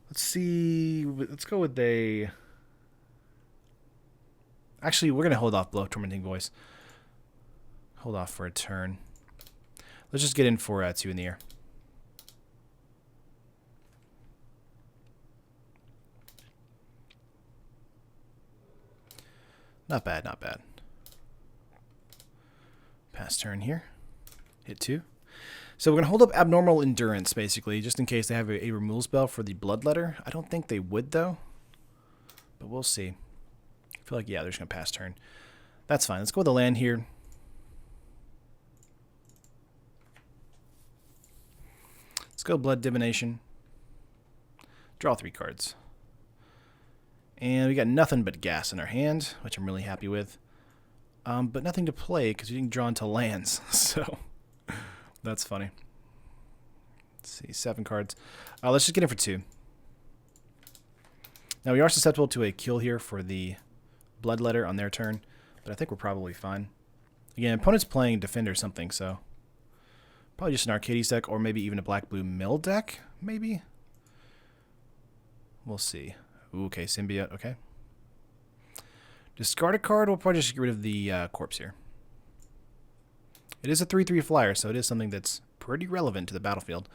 Let's see. Let's go with a... Actually, we're going to hold off below Tormenting Voice. Hold off for a turn. Let's just get in for 2 in the air. Not bad, not bad. Pass turn here. Hit 2. So we're going to hold up Abnormal Endurance, basically, just in case they have a removal spell for the Bloodletter. I don't think they would, though. But we'll see. I feel like, yeah, they're just going to pass turn. That's fine. Let's go with the land here. Let's go Blood Divination. Draw 3 cards. And we got nothing but gas in our hand, which I'm really happy with. But nothing to play because we didn't draw into lands. So that's funny. Let's see, 7 cards. Let's just get in for 2. Now we are susceptible to a kill here for the Bloodletter on their turn, but I think we're probably fine. Again, opponent's playing Defender or something, so probably just an Arcades deck or maybe even a black-blue mill deck, maybe? We'll see. Ooh, okay, Symbiote, okay. Discard a card, we'll probably just get rid of the corpse here. It is a 3/3 flyer, so it is something that's pretty relevant to the battlefield.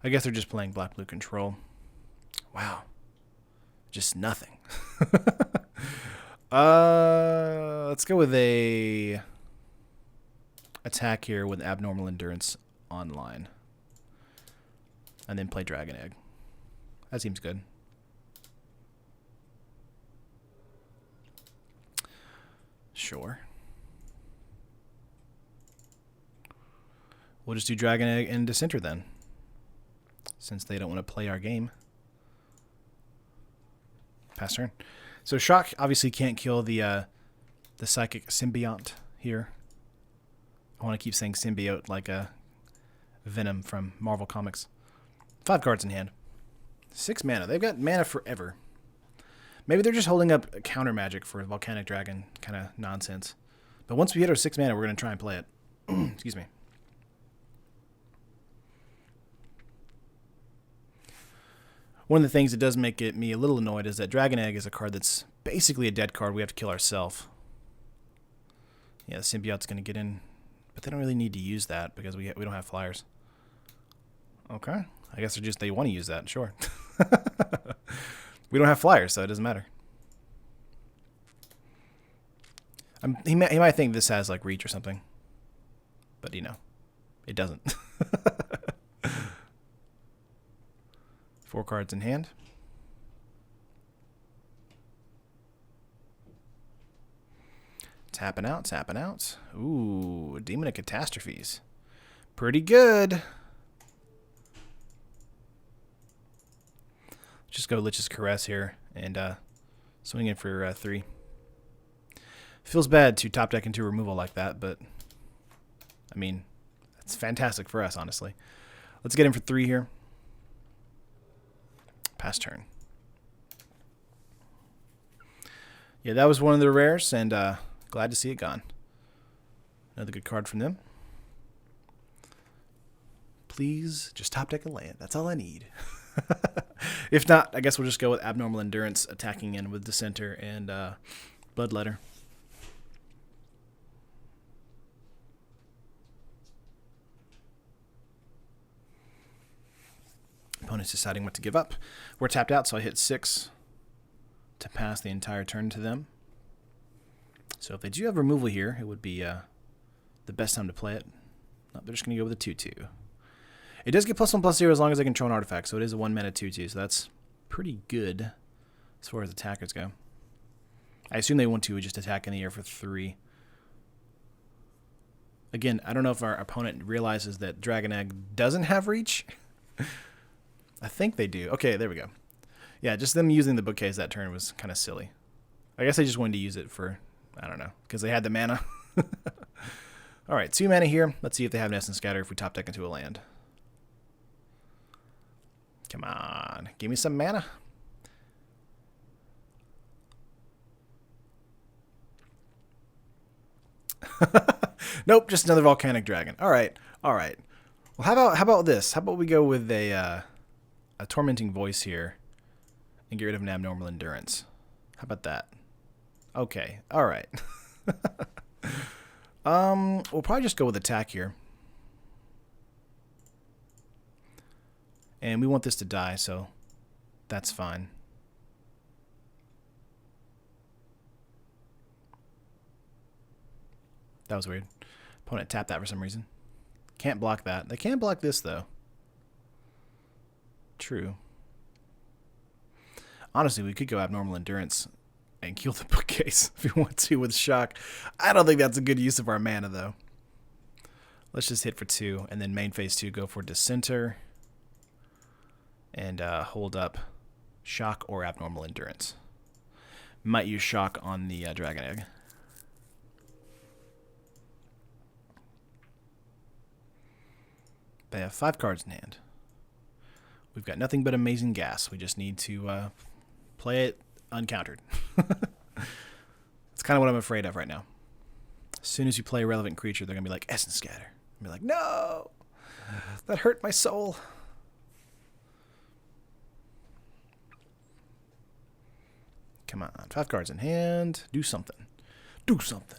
I guess they're just playing black-blue control. Wow. Just nothing. Let's go with a attack here with Abnormal Endurance online. And then play Dragon Egg. That seems good. Sure. We'll just do Dragon Egg and Dissenter then, since they don't want to play our game. Pass turn. So Shock obviously can't kill the Psychic Symbiote here. I want to keep saying Symbiote like a Venom from Marvel Comics. 5 cards in hand. 6 mana. They've got mana forever. Maybe they're just holding up counter magic for Volcanic Dragon kind of nonsense. But once we hit our 6 mana, we're going to try and play it. Excuse me. One of the things that does make me a little annoyed is that Dragon Egg is a card that's basically a dead card we have to kill ourselves. Yeah, the Symbiote's going to get in, but they don't really need to use that because we don't have flyers. Okay. I guess they want to use that, sure. We don't have flyers, so it doesn't matter. He might think this has like reach or something, but you know, it doesn't. 4 cards in hand. Tapping out, tapping out. Ooh, Demon of Catastrophes. Pretty good. Just go Lich's Caress here and swing in for 3. Feels bad to top deck into removal like that, but I mean, it's fantastic for us, honestly. Let's get in for 3 here. Pass turn. Yeah, that was one of the rares, and glad to see it gone. Another good card from them. Please just top deck a land. That's all I need. If not, I guess we'll just go with Abnormal Endurance, attacking in with Dissenter and Bloodletter. Opponent's deciding what to give up. We're tapped out, so I hit 6 to pass the entire turn to them. So if they do have removal here, it would be the best time to play it. No, they're just going to go with a 2/2. It does get +1/+0 as long as they control an artifact, so it is a 1-mana 2/2, so that's pretty good as far as attackers go. I assume they want to just attack in the air for 3. Again, I don't know if our opponent realizes that Dragon Egg doesn't have reach. I think they do. Okay, there we go. Yeah, just them using the bookcase that turn was kind of silly. I guess they just wanted to use it for, I don't know, because they had the mana. All right, 2 mana here. Let's see if they have an Essence Scatter if we top deck into a land. Come on, give me some mana. Nope, just another Volcanic Dragon. All right, all right. Well, how about this? How about we go with a Tormenting Voice here and get rid of an Abnormal Endurance? How about that? Okay, all right. We'll probably just go with attack here. And we want this to die, so that's fine. That was weird. Opponent tapped that for some reason. Can't block that. They can block this, though. True. Honestly, we could go Abnormal Endurance and kill the bookcase if we want to with Shock. I don't think that's a good use of our mana, though. Let's just hit for 2, and then main phase 2, go for Dissenter. And hold up Shock or Abnormal Endurance. Might use Shock on the Dragon Egg. They have 5 cards in hand. We've got nothing but Amazing Gas. We just need to play it uncountered. That's kind of what I'm afraid of right now. As soon as you play a relevant creature, they're going to be like, Essence Scatter. I'll be like, no! That hurt my soul. Come on. 5 cards in hand. Do something. Do something.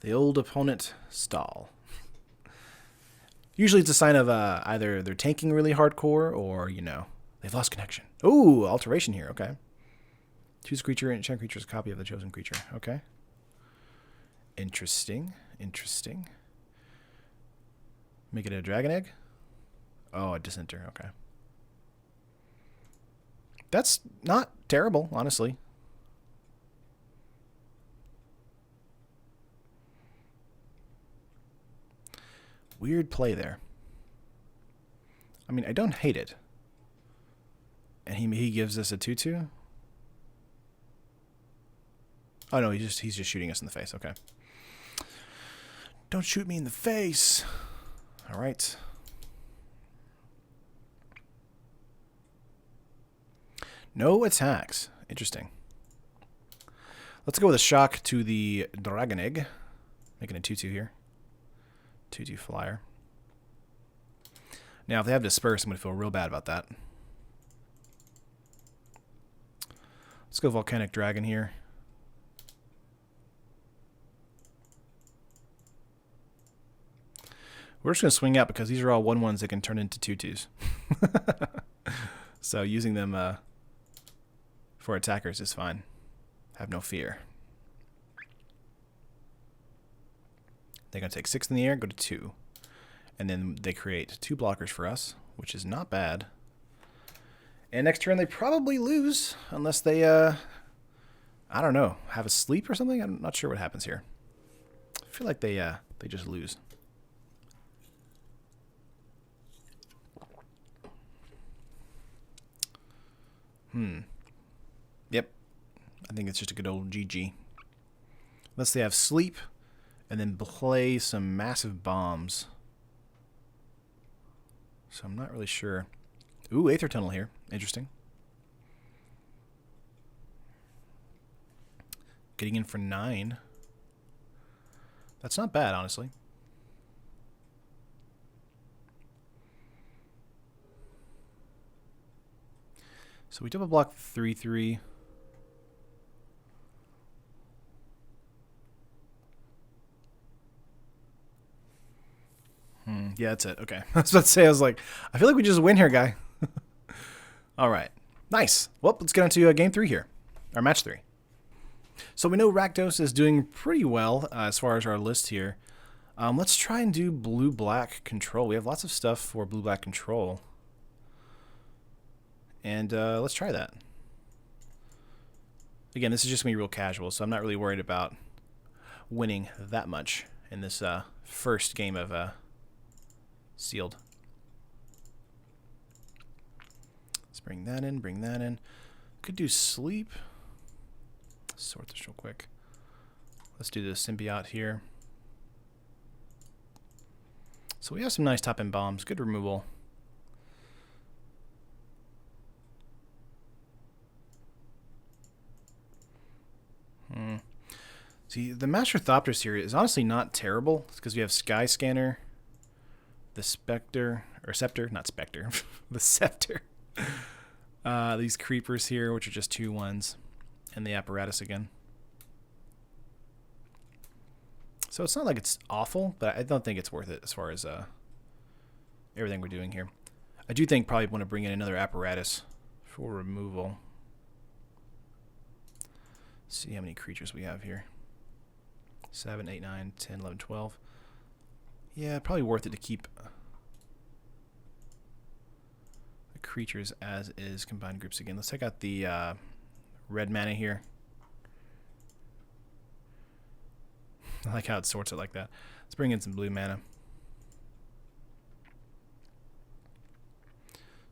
The old opponent stall. Usually it's a sign of either they're tanking really hardcore or, you know, they've lost connection. Ooh, alteration here. Okay. Choose creature and enchant creature's copy of the chosen creature. Okay. Interesting. Interesting. Make it a Dragon Egg? Oh, a Dissenter. Okay. That's not terrible, honestly. Weird play there. I mean, I don't hate it. And he gives us a 2/2? Oh no, he's just shooting us in the face. Okay. Don't shoot me in the face. All right. No attacks. Interesting. Let's go with a shock to the Dragon Egg. Making a 2/2 here. 2/2 flyer. Now, if they have Disperse, I'm going to feel real bad about that. Let's go Volcanic Dragon here. We're just going to swing out because these are all 1/1s that can turn into 2/2s. So using them for attackers is fine. Have no fear. They're going to take 6 in the air, go to 2. And then they create 2 blockers for us, which is not bad. And next turn they probably lose unless they, I don't know, have a sleep or something? I'm not sure what happens here. I feel like they just lose. Yep. I think it's just a good old GG. Unless they have sleep and then play some massive bombs. So I'm not really sure. Ooh, Aether Tunnel here. Interesting. Getting in for 9. That's not bad, honestly. So we double block 3/3. Yeah, that's it. Okay. I was about to say, I was like, I feel like we just win here, guy. All right. Nice. Well, let's get on to game 3 here. Or match 3. So we know Rakdos is doing pretty well as far as our list here. Let's try and do blue-black control. We have lots of stuff for blue-black control. And let's try that. Again, this is just going to be real casual, so I'm not really worried about winning that much in this first game of Sealed. Let's bring that in, bring that in. Could do sleep. Let's sort this real quick. Let's do the symbiote here. So we have some nice top-end bombs. Good removal. See, the Master Thopters here is honestly not terrible. It's because we have Sky Scanner, the Spectre, or Scepter, not Spectre, the Scepter. These creepers here, which are just 2/1s, and the apparatus again. So it's not like it's awful, but I don't think it's worth it as far as everything we're doing here. I do think probably want to bring in another apparatus for removal. See how many creatures we have here. 7, 8, 9, 10, 11, 12. Yeah, probably worth it to keep the creatures as is. Combined groups again. Let's take out the red mana here. I like how it sorts it like that. Let's bring in some blue mana.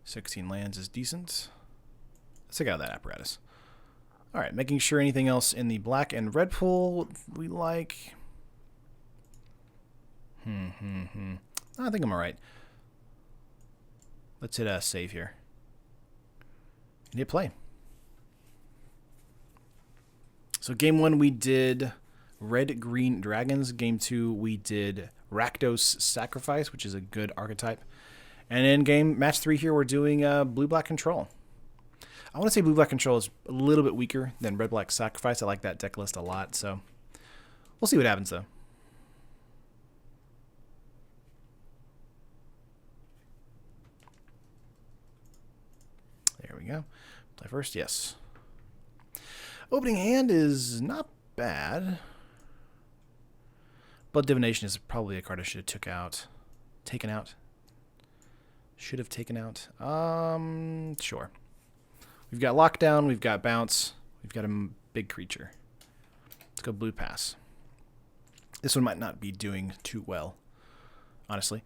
16 lands is decent. Let's take out that apparatus. Alright, making sure anything else in the black and red pool we like. I think I'm alright. Let's hit a save here. And hit play. So game 1 we did red-green dragons. Game 2 we did Rakdos Sacrifice, which is a good archetype. And in game match 3 here we're doing blue-black control. I want to say blue-black control is a little bit weaker than red-black sacrifice. I like that deck list a lot, so we'll see what happens though. There we go. Play first, yes. Opening hand is not bad. Blood Divination is probably a card I should have taken out. Should have taken out. Sure. We've got Lockdown, we've got Bounce, we've got a big creature. Let's go blue pass. This one might not be doing too well, honestly.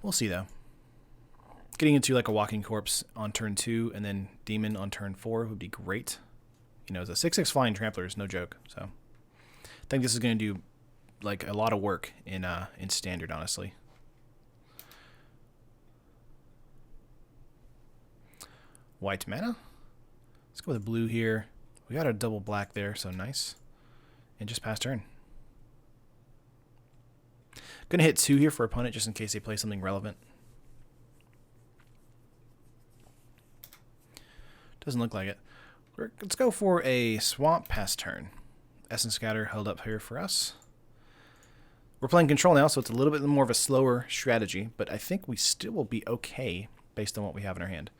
We'll see though. Getting into like a Walking Corpse on turn 2 and then Demon on turn 4 would be great. You know, the 6/6 Flying Trampler is no joke. So I think this is going to do like a lot of work in Standard, honestly. White mana. Let's go with a blue here. We got a double black there, so nice. And just pass turn. Gonna hit 2 here for opponent just in case they play something relevant. Doesn't look like it. Let's go for a swamp pass turn. Essence Scatter held up here for us. We're playing control now, so it's a little bit more of a slower strategy, but I think we still will be okay based on what we have in our hand.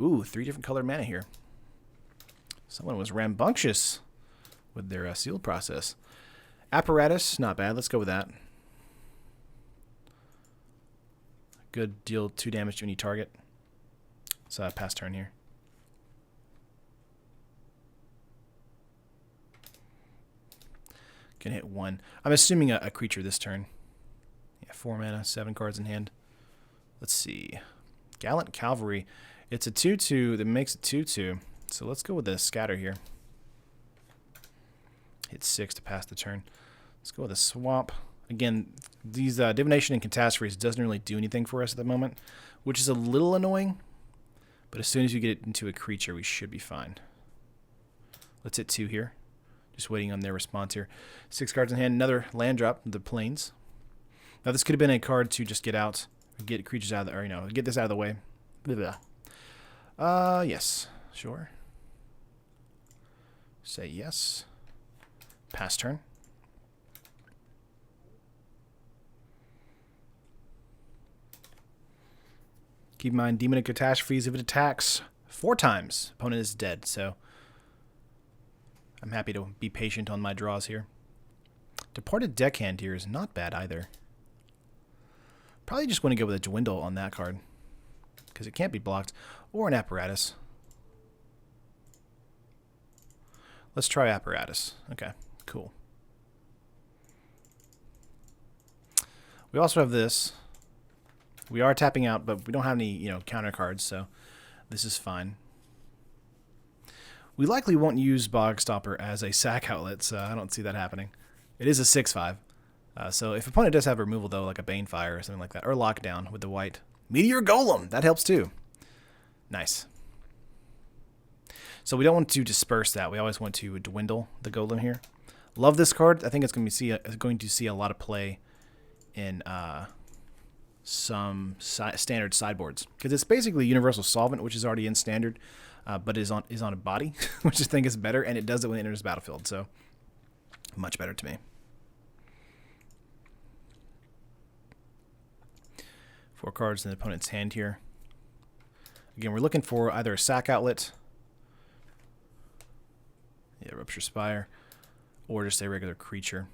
Ooh, 3 different colored mana here. Someone was rambunctious with their sealed process. Apparatus, not bad. Let's go with that. Good, deal 2 damage to any target. It's pass turn here. Can hit 1. I'm assuming a creature this turn. Yeah, 4 mana, 7 cards in hand. Let's see. Gallant Cavalry. It's a 2/2 that makes it 2/2. So let's go with the scatter here. Hit 6 to pass the turn. Let's go with a swamp. Again, these divination and catastrophes doesn't really do anything for us at the moment, which is a little annoying. But as soon as you get it into a creature, we should be fine. Let's hit 2 here. Just waiting on their response here. 6 cards in hand. Another land drop, the plains. Now this could have been a card to just get out, get creatures out of the, or get this out of the way. Blah, blah. Yes, sure. Say yes. Pass turn. Keep in mind, Demon of Catastrophes, if it attacks 4 times, opponent is dead, so I'm happy to be patient on my draws here. Departed Deckhand here is not bad either. Probably just want to go with a Dwindle on that card, because it can't be blocked, or an Apparatus. Let's try Apparatus. Okay, cool. We also have this. We are tapping out, but we don't have any, counter cards, so this is fine. We likely won't use Bog Stopper as a sack outlet, so I don't see that happening. It is a 6/5. So if opponent does have removal, though, like a Banefire or something like that, or Lockdown with the white. Meteor Golem! That helps, too. Nice. So we don't want to disperse that. We always want to dwindle the Golem here. Love this card. I think it's going to see a lot of play in some standard sideboards, because it's basically Universal Solvent, which is already in standard, but is on a body, which I think is better, and it does it when it enters the battlefield. So much better to me. 4 cards in the opponent's hand here. Again, we're looking for either a sack outlet, Rupture Spire, or just a regular creature.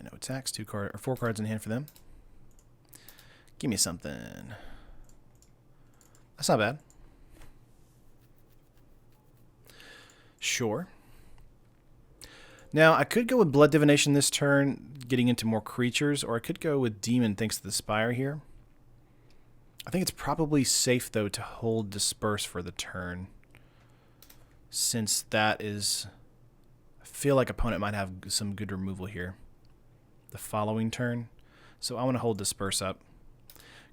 No attacks. 4 cards in hand for them. Give me something. That's not bad. Sure. Now I could go with Blood Divination this turn, getting into more creatures, or I could go with Demon thanks to the Spire here. I think it's probably safe though to hold Disperse for the turn, since that is. I feel like opponent might have some good removal here the following turn, so I want to hold Disperse up,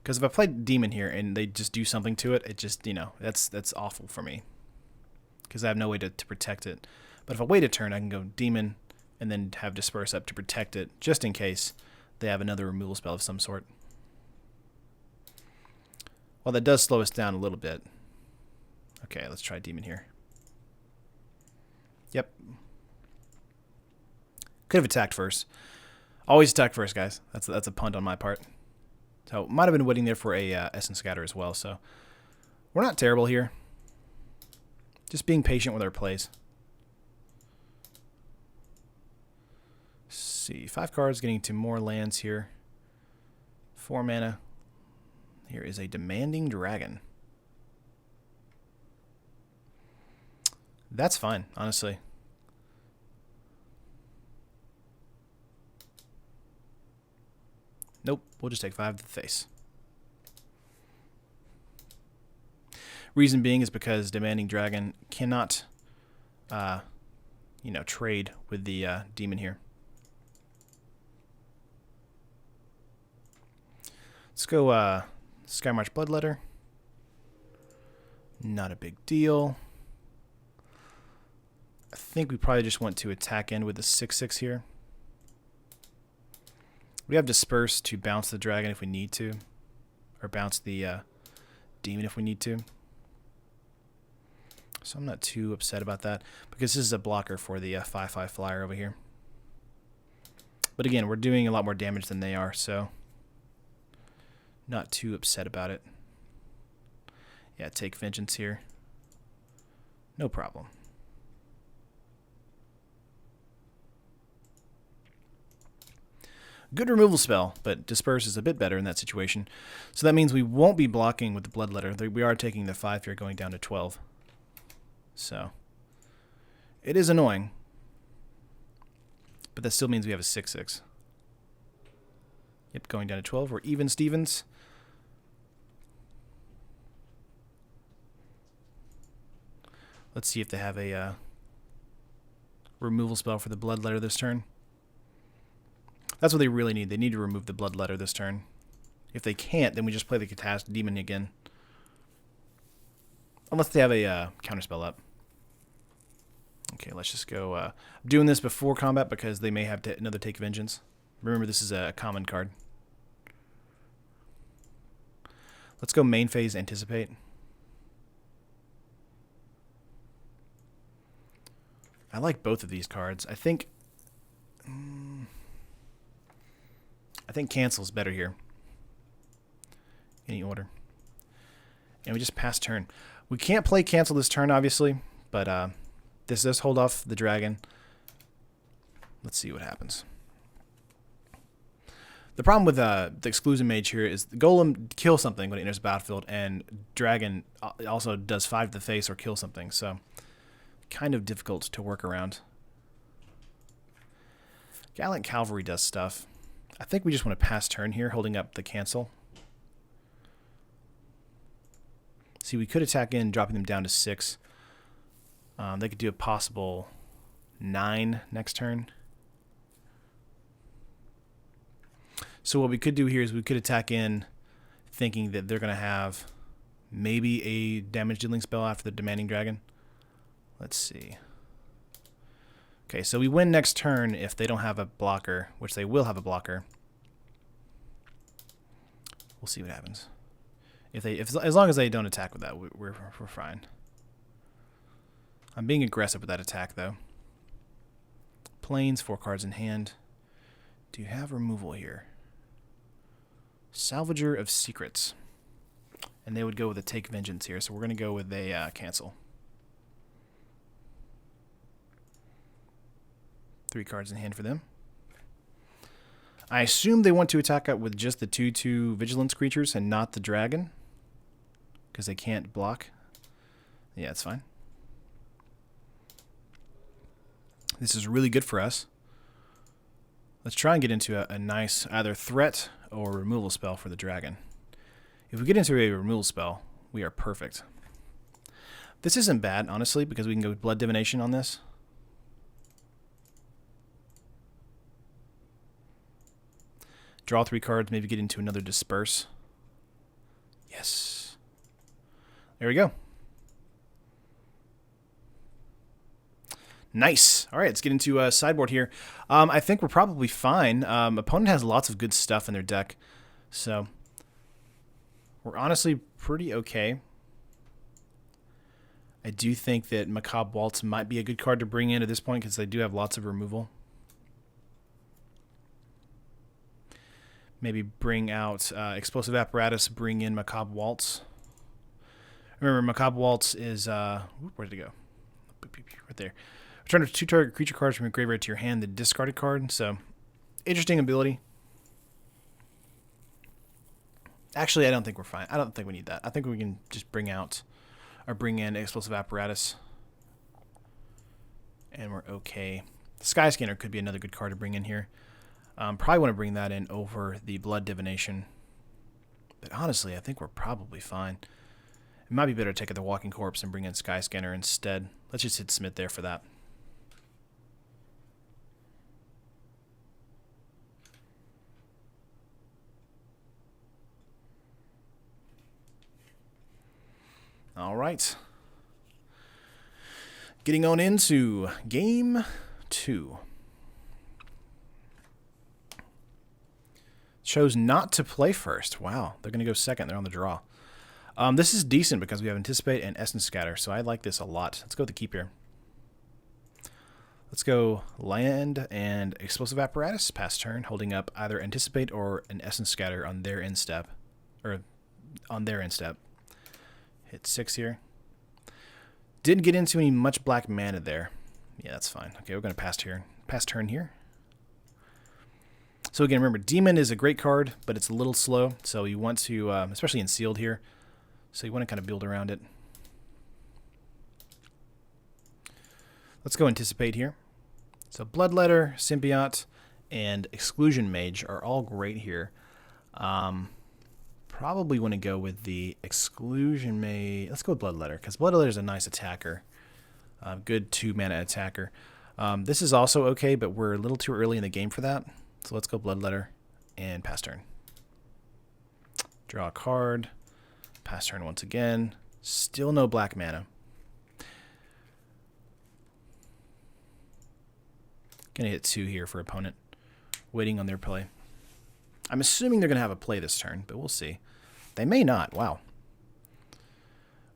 because if I play Demon here and they just do something to it, it just that's awful for me, because I have no way to protect it. But if I wait a turn, I can go Demon and then have Disperse up to protect it, just in case they have another removal spell of some sort. Well, that does slow us down a little bit. Okay, let's try Demon here. Yep. Could have attacked first. Always attack first, guys. That's a punt on my part. So might have been waiting there for a Essence Scatter as well. So we're not terrible here. Just being patient with our plays. Let's see, 5 cards, getting to more lands here. 4 mana. Here is a Demanding Dragon. That's fine, honestly. Nope, we'll just take 5 to the face. Reason being is because Demanding Dragon cannot, trade with the demon here. Let's go Skymarch Bloodletter. Not a big deal. I think we probably just want to attack in with the 6/6 here. We have Disperse to bounce the dragon if we need to, or bounce the demon if we need to. So I'm not too upset about that because this is a blocker for the 5/5 flyer over here. But again, we're doing a lot more damage than they are, so not too upset about it. Yeah, take vengeance here. No problem. Good removal spell, but Disperse is a bit better in that situation. So that means we won't be blocking with the Bloodletter. We are taking the 5 here going down to 12. So it is annoying. But that still means we have a 6/6. Yep, going down to 12. We're even Stevens. Let's see if they have a removal spell for the Bloodletter this turn. That's what they really need. They need to remove the Bloodletter this turn. If they can't, then we just play the Catastrophe Demon again. Unless they have a counterspell up. Okay, let's just go. I'm doing this before combat because they may have another Take Vengeance. Remember, this is a common card. Let's go main phase Anticipate. I like both of these cards. I think Cancel is better here. Any order. And we just pass turn. We can't play Cancel this turn, obviously, but this does hold off the dragon. Let's see what happens. The problem with the Exclusion Mage here is the Golem kills something when it enters the battlefield, and Dragon also does 5 to the face or kill something, so kind of difficult to work around. Gallant Cavalry does stuff. I think we just want to pass turn here, holding up the Cancel. See, we could attack in, dropping them down to 6. They could do a possible 9 next turn. So what we could do here is we could attack in, thinking that they're going to have maybe a damage dealing spell after the Demanding Dragon. Let's see. Okay, so we win next turn if they don't have a blocker, which they will have a blocker. We'll see what happens. As long as they don't attack with that, we're fine. I'm being aggressive with that attack, though. Plains, 4 cards in hand. Do you have removal here? Salvager of Secrets. And they would go with a Take Vengeance here, so we're going to go with a Cancel. 3 cards in hand for them. I assume they want to attack out with just the 2/2 Vigilance creatures and not the dragon, because they can't block. Yeah, it's fine. This is really good for us. Let's try and get into a nice either threat or removal spell for the dragon. If we get into a removal spell, we are perfect. This isn't bad, honestly, because we can go with Blood Divination on this. Draw 3 cards, maybe get into another Disperse. Yes. There we go. Nice. All right, let's get into sideboard here. I think we're probably fine. Opponent has lots of good stuff in their deck, so we're honestly pretty okay. I do think that Macabre Waltz might be a good card to bring in at this point because they do have lots of removal. Maybe bring out Explosive Apparatus, bring in Macabre Waltz. Remember, Macabre Waltz is... where did it go? Right there. Return 2 target creature cards from your graveyard to your hand, the discarded card. So, interesting ability. Actually, I don't think we're fine. I don't think we need that. I think we can just bring out... or bring in Explosive Apparatus. And we're okay. Skyscanner could be another good card to bring in here. Probably want to bring that in over the Blood Divination. But honestly, I think we're probably fine. It might be better to take out the Walking Corpse and bring in Skyscanner instead. Let's just hit Smith there for that. All right. Getting on into Game 2. Chose not to play first. Wow, they're going to go second. They're on the draw. This is decent because we have Anticipate and Essence Scatter, so I like this a lot. Let's go with the keep here. Let's go land and Explosive Apparatus, pass turn, holding up either Anticipate or an Essence Scatter on their end step. Or on their end step. Hit 6 here. Didn't get into any much black mana there. Yeah, that's fine. Okay, we're going to pass turn here. So again, remember, Demon is a great card, but it's a little slow. So you want to, especially in sealed here, so you want to kind of build around it. Let's go Anticipate here. So Bloodletter, Symbiote, and Exclusion Mage are all great here. Probably want to go with the Exclusion Mage. Let's go with Bloodletter, because Bloodletter is a nice attacker. Good 2-mana attacker. This is also okay, but we're a little too early in the game for that. So let's go Bloodletter and pass turn. Draw a card. Pass turn once again. Still no black mana. Gonna hit 2 here for opponent. Waiting on their play. I'm assuming they're gonna have a play this turn, but we'll see. They may not. Wow.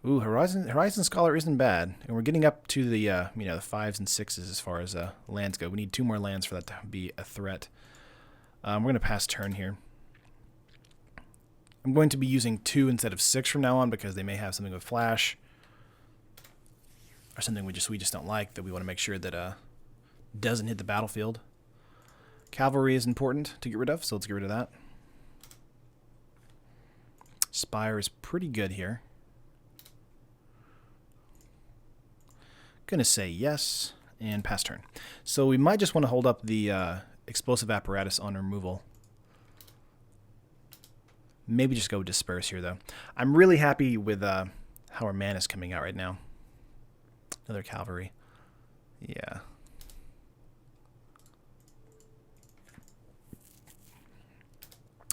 Ooh, Horizon Scholar isn't bad, and we're getting up to the the 5s and 6s as far as lands go. We need 2 more lands for that to be a threat. We're gonna pass turn here. I'm going to be using 2 instead of 6 from now on because they may have something with flash or something we just don't like that we want to make sure that doesn't hit the battlefield. Cavalry is important to get rid of, so let's get rid of that. Spire is pretty good here. Gonna say yes and pass turn. So we might just want to hold up the Explosive Apparatus on removal. Maybe just go Disperse here, though. I'm really happy with how our mana is coming out right now. Another Cavalry. Yeah.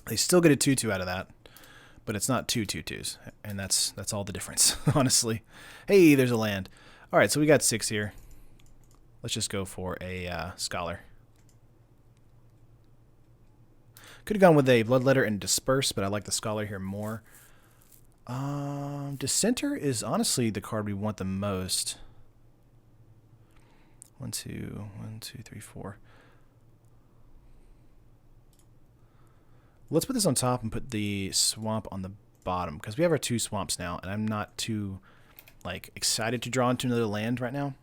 They still get a 2/2 out of that, but it's not 2 2/2s, and that's all the difference, honestly. Hey, there's a land. All right, so we got 6 here. Let's just go for a Scholar. Could have gone with a Bloodletter and Disperse, but I like the Scholar here more. Dissenter is honestly the card we want the most. 1, 2, 1, 2, 3, 4. Let's put this on top and put the swamp on the bottom, because we have our 2 swamps now, and I'm not too excited to draw into another land right now.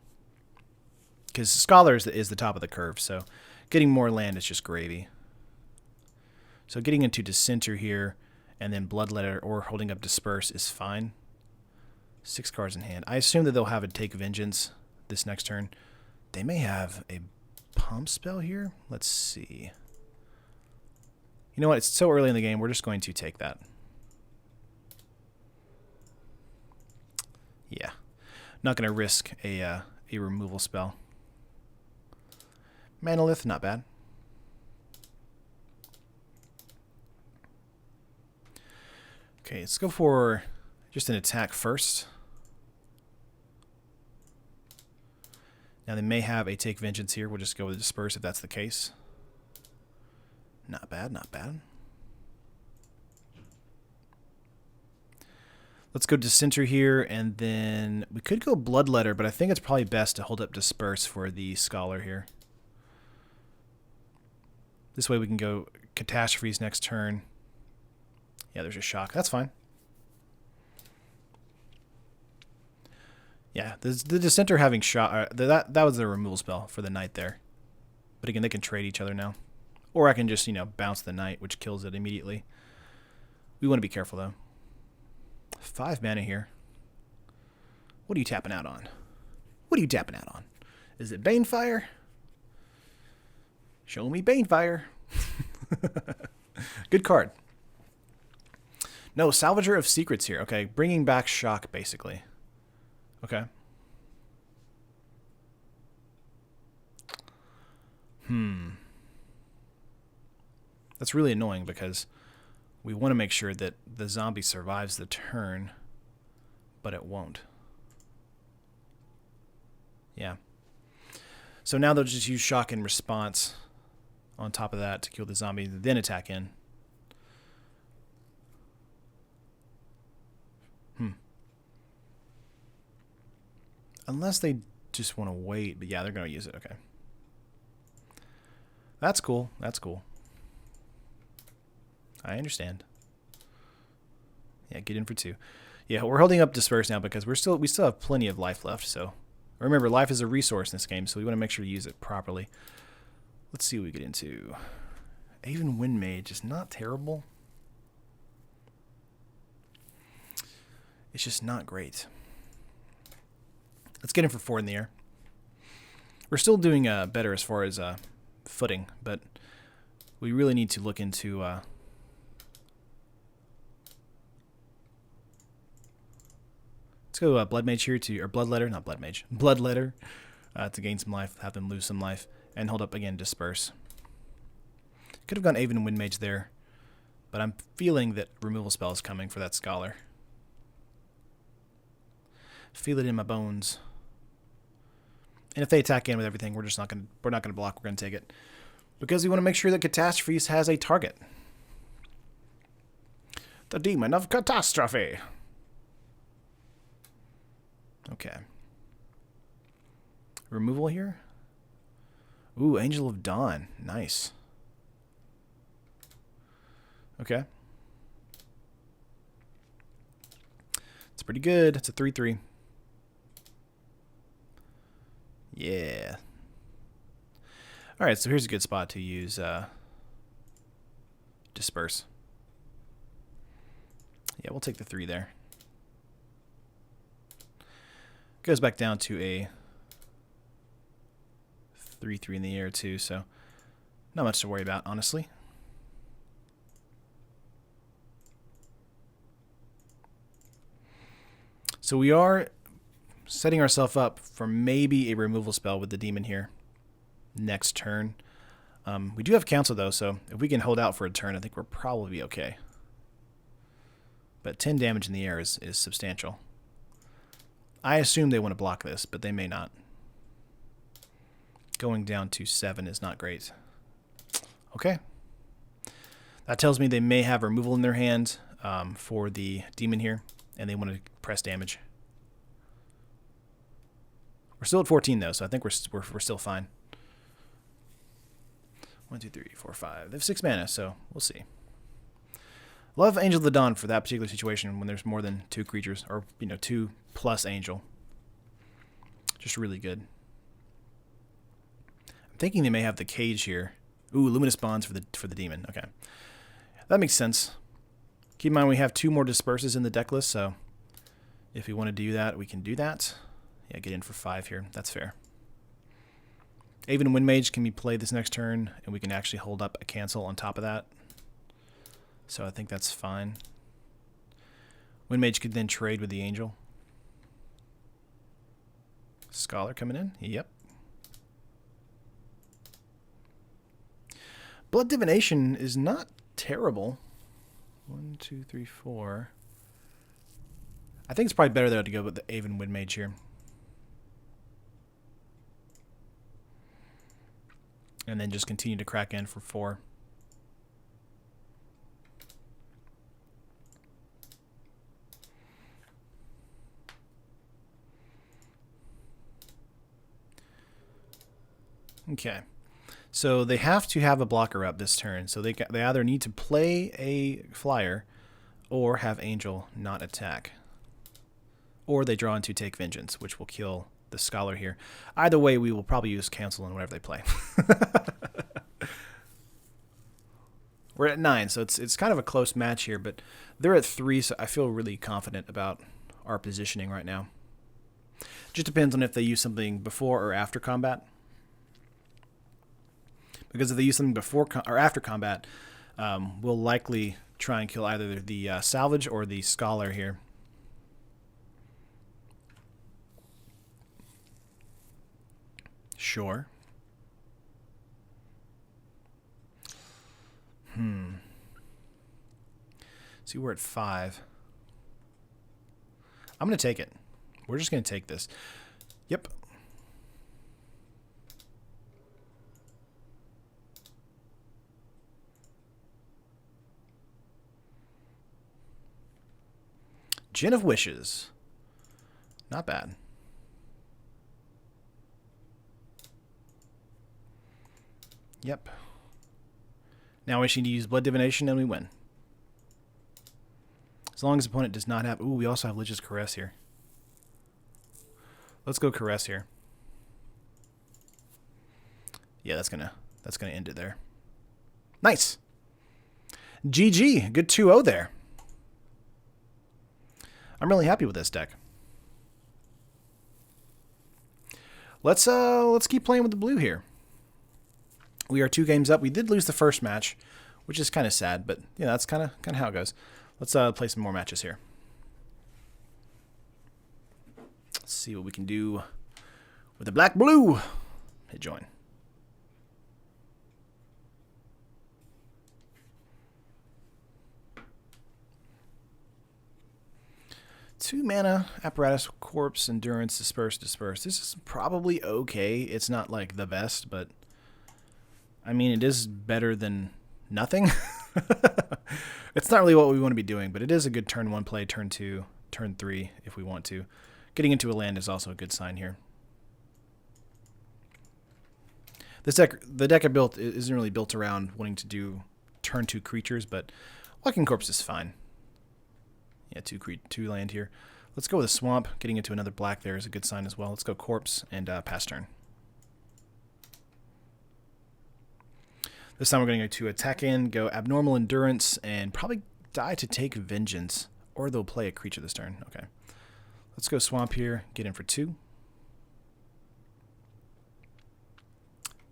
Because Scholar is the top of the curve, so getting more land is just gravy. So getting into Dissenter here, and then Bloodletter or holding up Disperse is fine. 6 cards in hand. I assume that they'll have a Take Vengeance this next turn. They may have a Pump spell here. Let's see. You know what? It's so early in the game. We're just going to take that. Yeah. Not going to risk a removal spell. Manolith, not bad. Okay, let's go for just an attack first. Now they may have a Take Vengeance here. We'll just go with Disperse if that's the case. Not bad, not bad. Let's go Dissenter here, and then we could go Bloodletter, but I think it's probably best to hold up Disperse for the Scholar here. This way we can go Catastrophes next turn. Yeah, there's a Shock. That's fine. Yeah, the Dissenter having Shock, that was the removal spell for the Knight there. But again, they can trade each other now. Or I can just, bounce the Knight, which kills it immediately. We want to be careful, though. 5 mana here. What are you tapping out on? What are you tapping out on? Is it Banefire? Show me Banefire. Good card. No, Salvager of Secrets here. Okay, bringing back Shock, basically. Okay. That's really annoying because we want to make sure that the zombie survives the turn, but it won't. Yeah. So now they'll just use Shock in response on top of that to kill the zombie, then attack in. Unless they just want to wait. But yeah, they're going to use it. Okay. That's cool. That's cool. I understand. Yeah, get in for 2. Yeah, we're holding up Disperse now because we still have plenty of life left. So remember, life is a resource in this game, so we want to make sure to use it properly. Let's see what we get into. Even Wind Mage is not terrible. It's just not great. Let's get in for 4 in the air. We're still doing better as far as footing, but we really need to look into... let's go Blood Mage here to... Or Blood Letter, not Blood Mage. Blood Letter to gain some life, have them lose some life, and hold up again, Disperse. Could have gone Aven and Wind Mage there, but I'm feeling that removal spell is coming for that Scholar. Feel it in my bones. And if they attack in with everything, we're not going to block. We're going to take it because we want to make sure that Catastrophes has a target. The Demon of Catastrophe. Okay. Removal here. Ooh, Angel of Dawn. Nice. Okay. It's pretty good. It's a 3/3. Yeah. Alright, so here's a good spot to use Disperse. Yeah, we'll take the 3 there. Goes back down to a 3/3 in the air too, so not much to worry about, honestly. So we are setting ourselves up for maybe a removal spell with the demon here next turn. We do have cancel though, so if we can hold out for a turn, I think we're probably okay. But 10 damage in the air is substantial. I assume they want to block this, but they may not. Going down to 7 is not great. Okay. That tells me they may have removal in their hand for the demon here, and they want to press damage. We're still at 14 though, so I think we're still fine. 1, 2, 3, 4, 5. They have 6 mana, so we'll see. Love Angel of the Dawn for that particular situation when there's more than 2 creatures, or 2 plus Angel. Just really good. I'm thinking they may have the Cage here. Ooh, Luminous Bonds for the demon. Okay, that makes sense. Keep in mind we have 2 more Disperses in the deck list, so if we want to do that, we can do that. Yeah, get in for 5 here. That's fair. Aven and Wind Mage can be played this next turn, and we can actually hold up a cancel on top of that. So I think that's fine. Wind Mage could then trade with the Angel. Scholar coming in. Yep. Blood Divination is not terrible. 1, 2, 3, 4. I think it's probably better though to go with the Aven Wind Mage here. And then just continue to crack in for 4. Okay. So they have to have a blocker up this turn. So they either need to play a flyer or have Angel not attack. Or they draw into Take Vengeance, which will kill the Scholar here. Either way, we will probably use cancel on whatever they play. We're at 9, so it's kind of a close match here, but they're at 3, so I feel really confident about our positioning right now. Just depends on if they use something before or after combat. Because if they use something before or after combat, we'll likely try and kill either the Salvage or the Scholar here. Sure. See, we're at 5. I'm going to take it. We're just going to take this. Yep. Gin of Wishes. Not bad. Yep. Now we just need to use Blood Divination and we win. As long as the opponent does not have... Ooh, we also have Lich's Caress here. Let's go Caress here. Yeah, that's gonna end it there. Nice. GG. Good 2-0 there. I'm really happy with this deck. Let's keep playing with the blue here. We are 2 games up. We did lose the first match, which is kind of sad, but yeah, that's kind of how it goes. Let's play some more matches here. Let's see what we can do with the black-blue. Hit join. Two mana, Apparatus, Corpse, Endurance, Disperse, Disperse. This is probably okay. It's not like the best, but I mean, it is better than nothing. It's not really what we want to be doing, but it is a good turn 1 play, turn 2, turn 3 if we want to. Getting into a land is also a good sign here. This deck, the deck I built isn't really built around wanting to do turn 2 creatures, but Walking Corpse is fine. Yeah, 2 land here. Let's go with a Swamp. Getting into another black there is a good sign as well. Let's go Corpse and pass turn. This time we're going to attack in, go Abnormal Endurance, and probably die to take Vengeance. Or they'll play a creature this turn. Okay. Let's go Swamp here, get in for 2.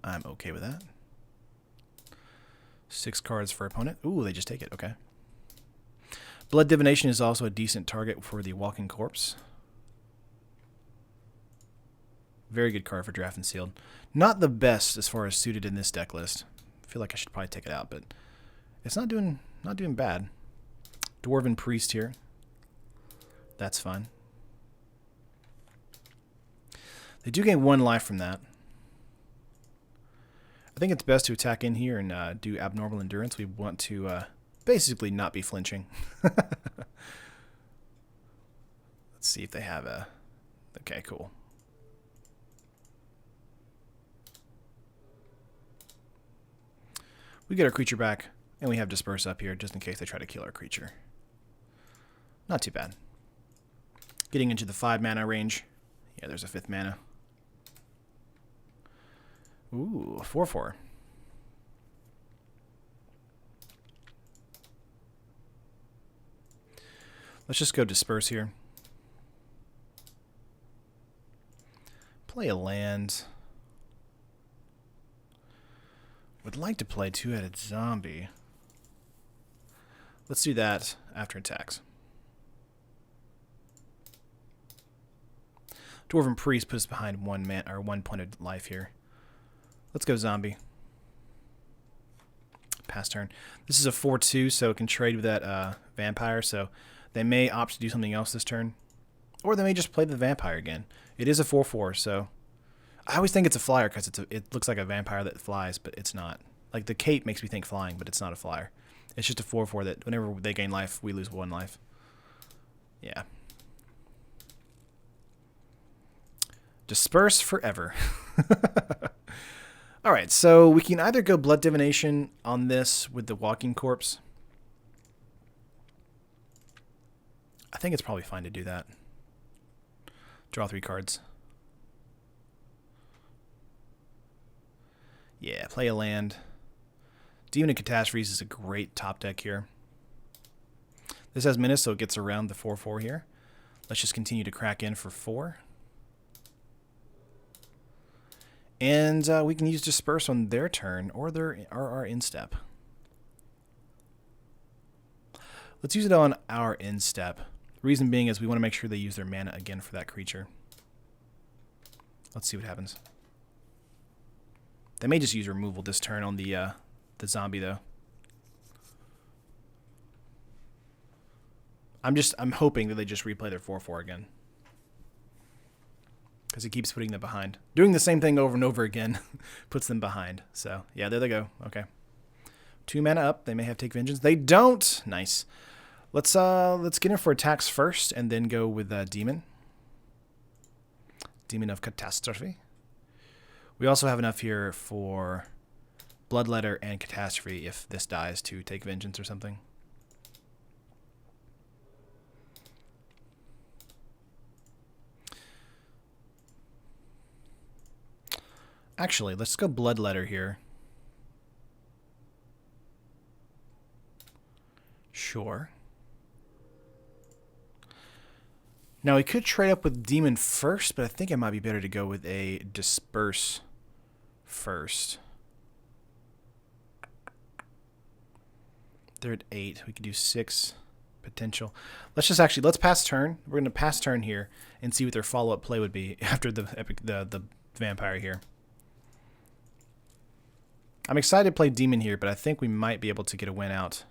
I'm okay with that. 6 cards for opponent. Ooh, they just take it. Okay. Blood Divination is also a decent target for the Walking Corpse. Very good card for Draft and Sealed. Not the best as far as suited in this deck list. I feel like I should probably take it out, but it's not doing bad. Dwarven Priest here. That's fine. They do gain 1 life from that. I think it's best to attack in here and do Abnormal Endurance. We want to basically not be flinching. Let's see if they have a... Okay, cool. We get our creature back, and we have Disperse up here just in case they try to kill our creature. Not too bad. Getting into the 5 mana range. Yeah, there's a 5th mana. Ooh, 4/4. Let's just go Disperse here. Play a land. Would like to play 2-headed zombie. Let's do that after attacks. Dwarven Priest puts us behind 1 point of life here. Let's go zombie. Pass turn. This is a 4/2, so it can trade with that vampire, so they may opt to do something else this turn. Or they may just play the vampire again. It is a 4/4, so... I always think it's a flyer because it looks like a vampire that flies, but it's not. Like, the cape makes me think flying, but it's not a flyer. It's just a 4/4 that whenever they gain life, we lose 1 life. Yeah. Disperse forever. Alright, so we can either go Blood Divination on this with the Walking Corpse. I think it's probably fine to do that. Draw 3 cards. Yeah, play a land. Demon of Catastrophes is a great top deck here. This has Menace, so it gets around the 4/4 here. Let's just continue to crack in for 4. And we can use Disperse on their turn or our instep. Let's use it on our instep. Reason being is we want to make sure they use their mana again for that creature. Let's see what happens. They may just use removal this turn on the zombie though. I'm hoping that they just replay their 4/4 again. Because he keeps putting them behind. Doing the same thing over and over again puts them behind. So, yeah, there they go. Okay. 2 mana up. They may have Take Vengeance. They don't. Nice. Let's get in for attacks first and then go with Demon. Demon of Catastrophe. We also have enough here for Bloodletter and Catastrophe if this dies to take vengeance or something. Actually, let's go Bloodletter here. Sure. Now, we could trade up with Demon first, but I think it might be better to go with a Disperse first. They're at 8. We could do 6 potential. Let's pass turn. We're going to pass turn here and see what their follow-up play would be after the vampire here. I'm excited to play Demon here, but I think we might be able to get a win out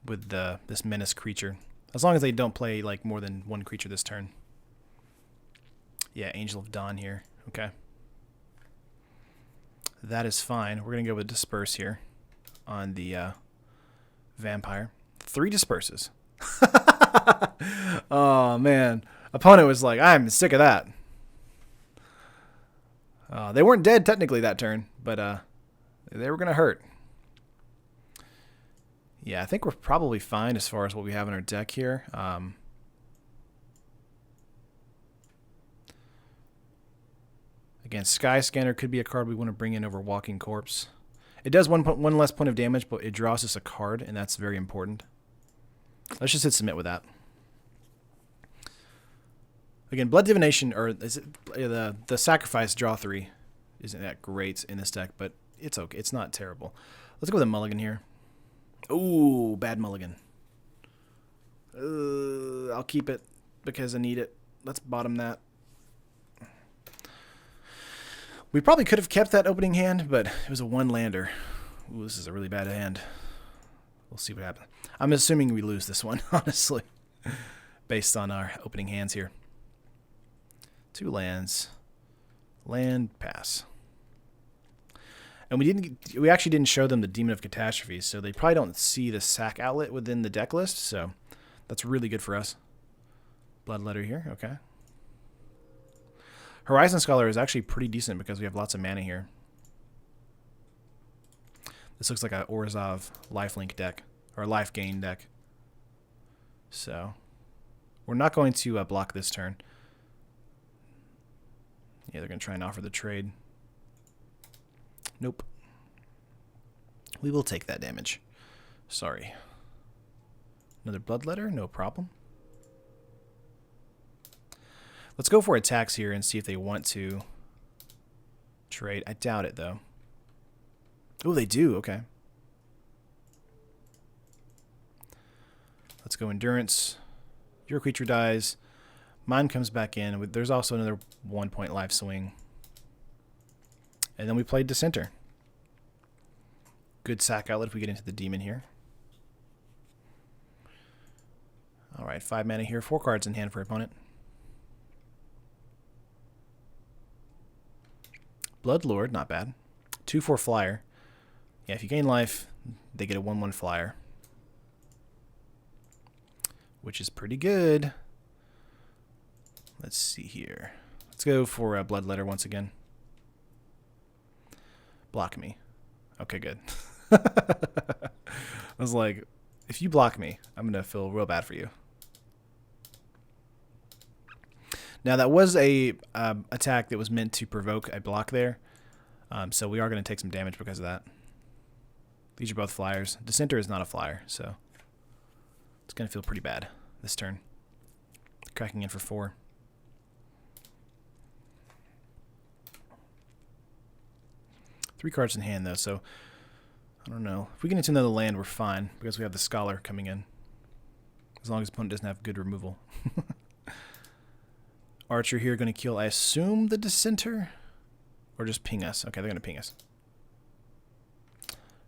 with this menace creature. As long as they don't play like more than one creature this turn. Yeah, Angel of Dawn here. Okay. That is fine. We're going to go with Disperse here on the vampire. 3 disperses. Oh, man. Opponent was like, I'm sick of that. They weren't dead technically that turn, but they were going to hurt. Yeah, I think we're probably fine as far as what we have in our deck here. Again, Sky Scanner could be a card we want to bring in over Walking Corpse. It does one less point of damage, but it draws us a card, and that's very important. Let's just hit submit with that. Again, Blood Divination, or is it the Sacrifice draw 3 isn't that great in this deck, but it's okay. It's not terrible. Let's go with a mulligan here. Ooh, bad mulligan. I'll keep it because I need it. Let's bottom that. We probably could have kept that opening hand, but it was a 1-lander. Ooh, this is a really bad hand. We'll see what happens. I'm assuming we lose this one, honestly, based on our opening hands here. 2 lands. Land, pass. And we actually didn't show them the Demon of Catastrophe, so they probably don't see the sack outlet within the deck list, so that's really good for us. Bloodletter here, okay. Horizon Scholar is actually pretty decent because we have lots of mana here. This looks like a Orzhov lifelink deck, or life gain deck. So, we're not going to block this turn. Yeah, they're going to try and offer the trade. Nope. We will take that damage. Sorry. Another Bloodletter, no problem. Let's go for attacks here and see if they want to trade. I doubt it, though. Oh, they do. Okay. Let's go Endurance. Your creature dies. Mine comes back in. There's also another 1-point life swing. And then we played Dissenter. Good sack outlet if we get into the Demon here. Alright, 5 mana here. 4 cards in hand for opponent. Bloodlord, not bad. 2/4 flyer. Yeah, if you gain life, they get a 1/1 flyer. Which is pretty good. Let's see here. Let's go for a Bloodletter once again. Block me. Okay, good. I was like, if you block me, I'm going to feel real bad for you. Now, that was a attack that was meant to provoke a block there. So we are going to take some damage because of that. These are both flyers. Dissenter is not a flyer, so it's going to feel pretty bad this turn. Cracking in for 4. Three cards in hand, though, so I don't know. If we get into another land, we're fine because we have the Scholar coming in. As long as the opponent doesn't have good removal. Archer here going to kill, I assume, the Dissenter? Or just ping us. Okay, they're going to ping us.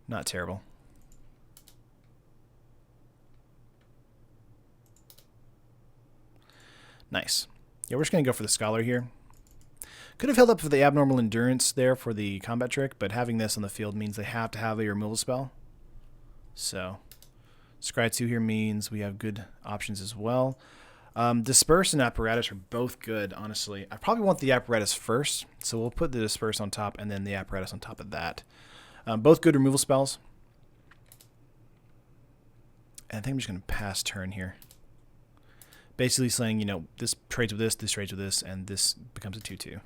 Not terrible. Nice. Yeah, we're just going to go for the Scholar here. Could have held up for the Abnormal Endurance there for the combat trick, but having this on the field means they have to have a removal spell. So, Scry 2 here means we have good options as well. Disperse and Apparatus are both good, honestly. I probably want the Apparatus first, so we'll put the Disperse on top and then the Apparatus on top of that. Both good removal spells. And I think I'm just going to pass turn here. Basically saying, you know, this trades with this trades with this, and this becomes a 2/2.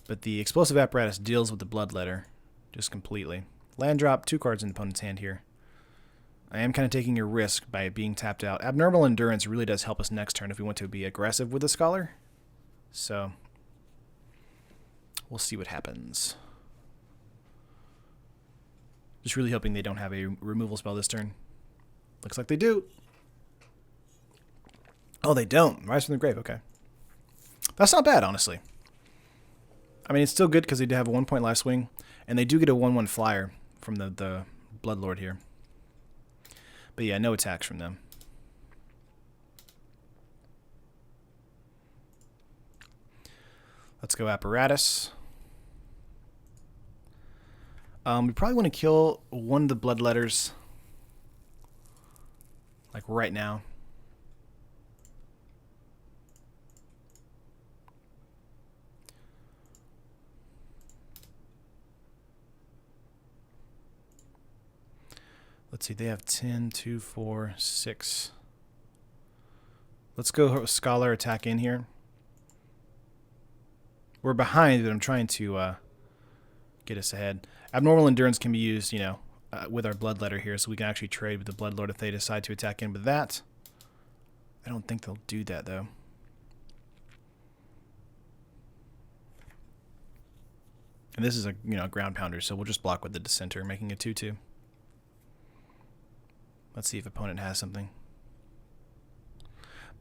But the Explosive Apparatus deals with the Bloodletter just completely. Land drop, 2 cards in the opponent's hand here. I am kind of taking a risk by it being tapped out. Abnormal Endurance really does help us next turn if we want to be aggressive with the Scholar. So, we'll see what happens. Just really hoping they don't have a removal spell this turn. Looks like they do. Oh, they don't. Rise from the Grave, okay. That's not bad, honestly. I mean, it's still good because they do have a 1-point life swing, and they do get a 1/1 flyer from the Bloodlord here. But yeah, no attacks from them. Let's go Apparatus. We probably want to kill one of the Bloodletters, like right now. Let's see, they have 10, 2, 4, 6. Let's go Scholar attack in here. We're behind, but I'm trying to get us ahead. Abnormal Endurance can be used, you know, with our Bloodletter here, so we can actually trade with the Bloodlord if they decide to attack in with that. I don't think they'll do that, though. And this is a, you know, ground pounder, so we'll just block with the Dissenter, making a 2/2. Let's see if opponent has something.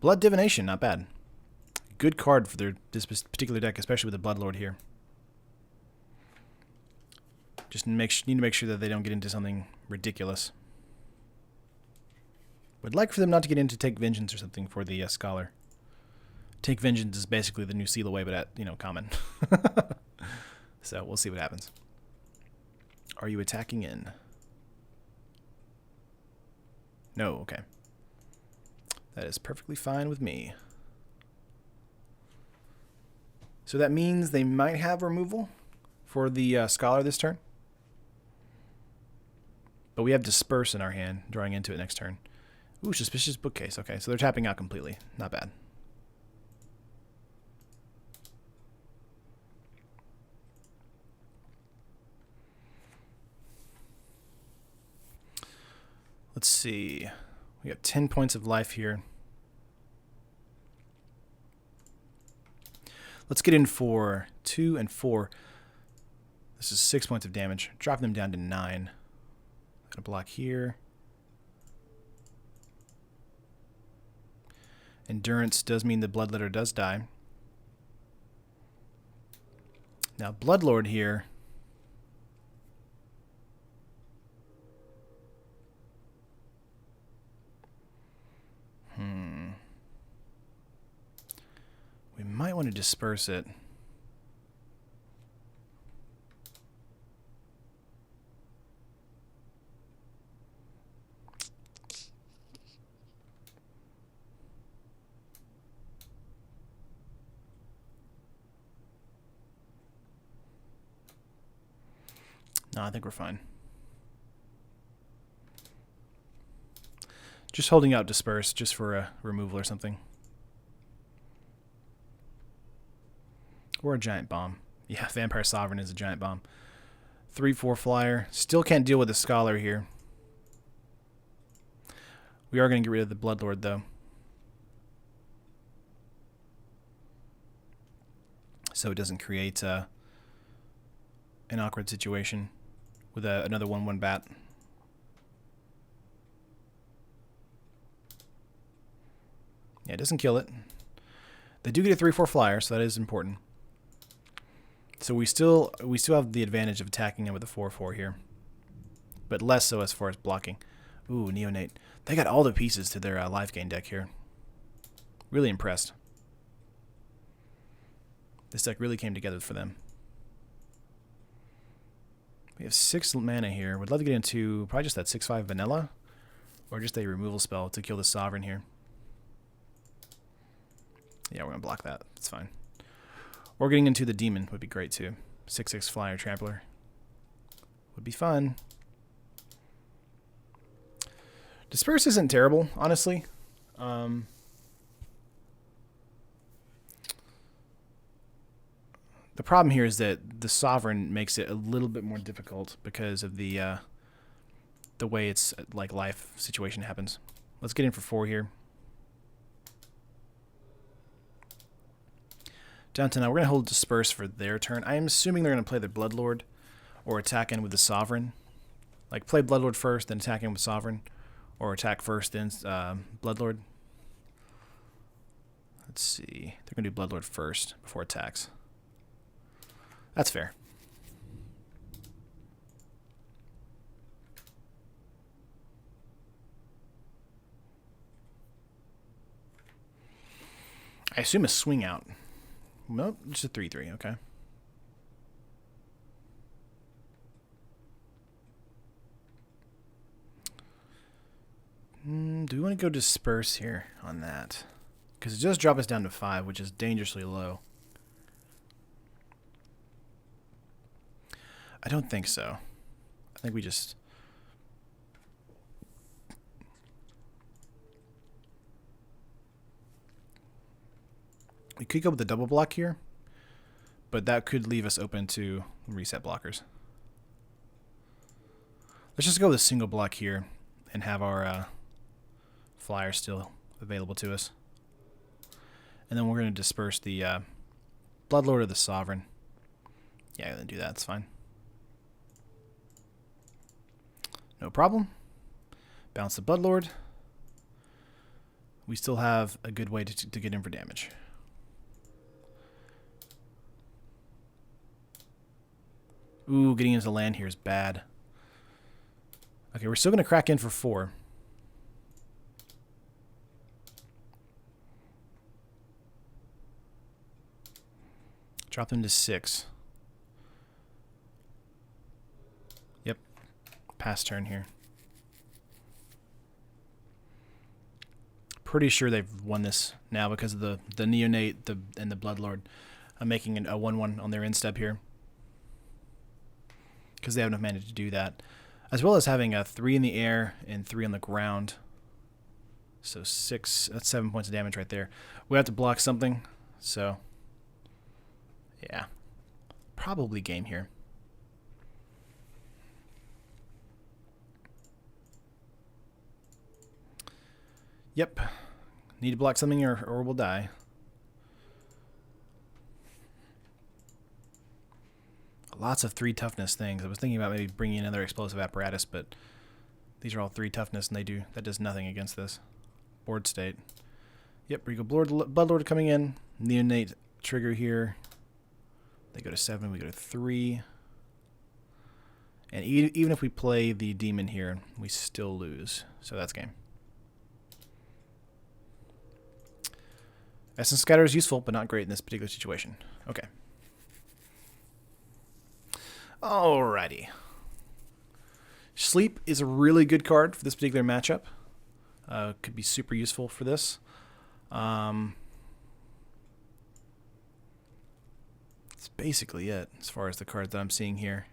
Blood Divination, not bad. Good card for this particular deck, especially with the Bloodlord here. Just need to make sure that they don't get into something ridiculous. Would like for them not to get into Take Vengeance or something for the Scholar. Take Vengeance is basically the new Seal Away, but at, you know, common. So we'll see what happens. Are you attacking in? No, okay. That is perfectly fine with me. So that means they might have removal for the Scholar this turn. But we have Disperse in our hand, drawing into it next turn. Ooh, Suspicious Bookcase. Okay, so they're tapping out completely. Not bad. Let's see. We got 10 points of life here. Let's get in for 2 and 4. This is 6 points of damage. Drop them down to 9. Gonna block here. Endurance does mean the Bloodletter does die. Now, Bloodlord here. We might want to disperse it. No, I think we're fine. Just holding out Disperse just for a removal or something. Or a Giant Bomb. Yeah, Vampire Sovereign is a Giant Bomb. 3/4 flyer. Still can't deal with the Scholar here. We are going to get rid of the Bloodlord, though. So it doesn't create an awkward situation with another 1/1 bat. Yeah, it doesn't kill it. They do get a 3/4 flyer, so that is important. So we still have the advantage of attacking it with a 4/4 here, but less so as far as blocking. Ooh, Neonate. They got all the pieces to their life gain deck here. Really impressed. This deck really came together for them. We have 6 mana here. Would love to get into probably just that 6/5 vanilla, or just a removal spell to kill the Sovereign here. Yeah, we're going to block that. That's fine. Or getting into the Demon would be great too. 6/6 flyer trampler. Would be fun. Disperse isn't terrible, honestly. The problem here is that the Sovereign makes it a little bit more difficult because of the way its like life situation happens. Let's get in for 4 here. Down to now, we're going to hold Disperse for their turn. I am assuming they're going to play the Bloodlord or attack in with the Sovereign. Like play Bloodlord first, then attack in with Sovereign. Or attack first, then Bloodlord. Let's see. They're going to do Bloodlord first before attacks. That's fair. I assume a swing out. Nope, just a 3/3, okay. Do we want to go Disperse here on that? Because it does drop us down to 5, which is dangerously low. I don't think so. I think we just... We could go with the double block here, but that could leave us open to reset blockers. Let's just go with a single block here and have our flyer still available to us. And then we're going to disperse the Bloodlord or the Sovereign. Yeah, I'm going to do that. It's fine. No problem. Bounce the Bloodlord. We still have a good way to get in for damage. Ooh, getting into land here is bad. Okay, we're still going to crack in for 4. Drop them to 6. Yep. Pass turn here. Pretty sure they've won this now because of the Neonate and the Bloodlord. I'm making a 1/1 on their end step here. Because they haven't managed to do that. As well as having a 3 in the air and 3 on the ground. So 6, that's 7 points of damage right there. We have to block something, so yeah. Probably game here. Yep. Need to block something or we'll die. Lots of 3 toughness things. I was thinking about maybe bringing in another explosive apparatus, but these are all 3 toughness, and that does nothing against this. Board state. Yep, we go Bloodlord coming in. Neonate trigger here. They go to 7, we go to 3. And even if we play the demon here, we still lose. So that's game. Essence Scatter is useful, but not great in this particular situation. Okay. Alrighty. Sleep is a really good card for this particular matchup. Could be super useful for this. That's basically it as far as the cards that I'm seeing here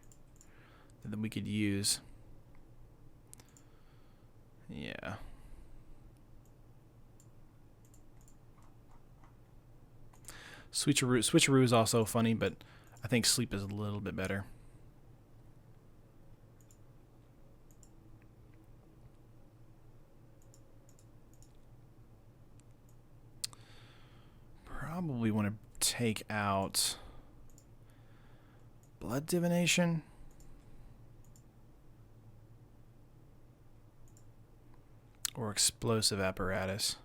that we could use. Yeah. Switcheroo is also funny, but I think Sleep is a little bit better. Probably want to take out Blood Divination. Or Explosive Apparatus.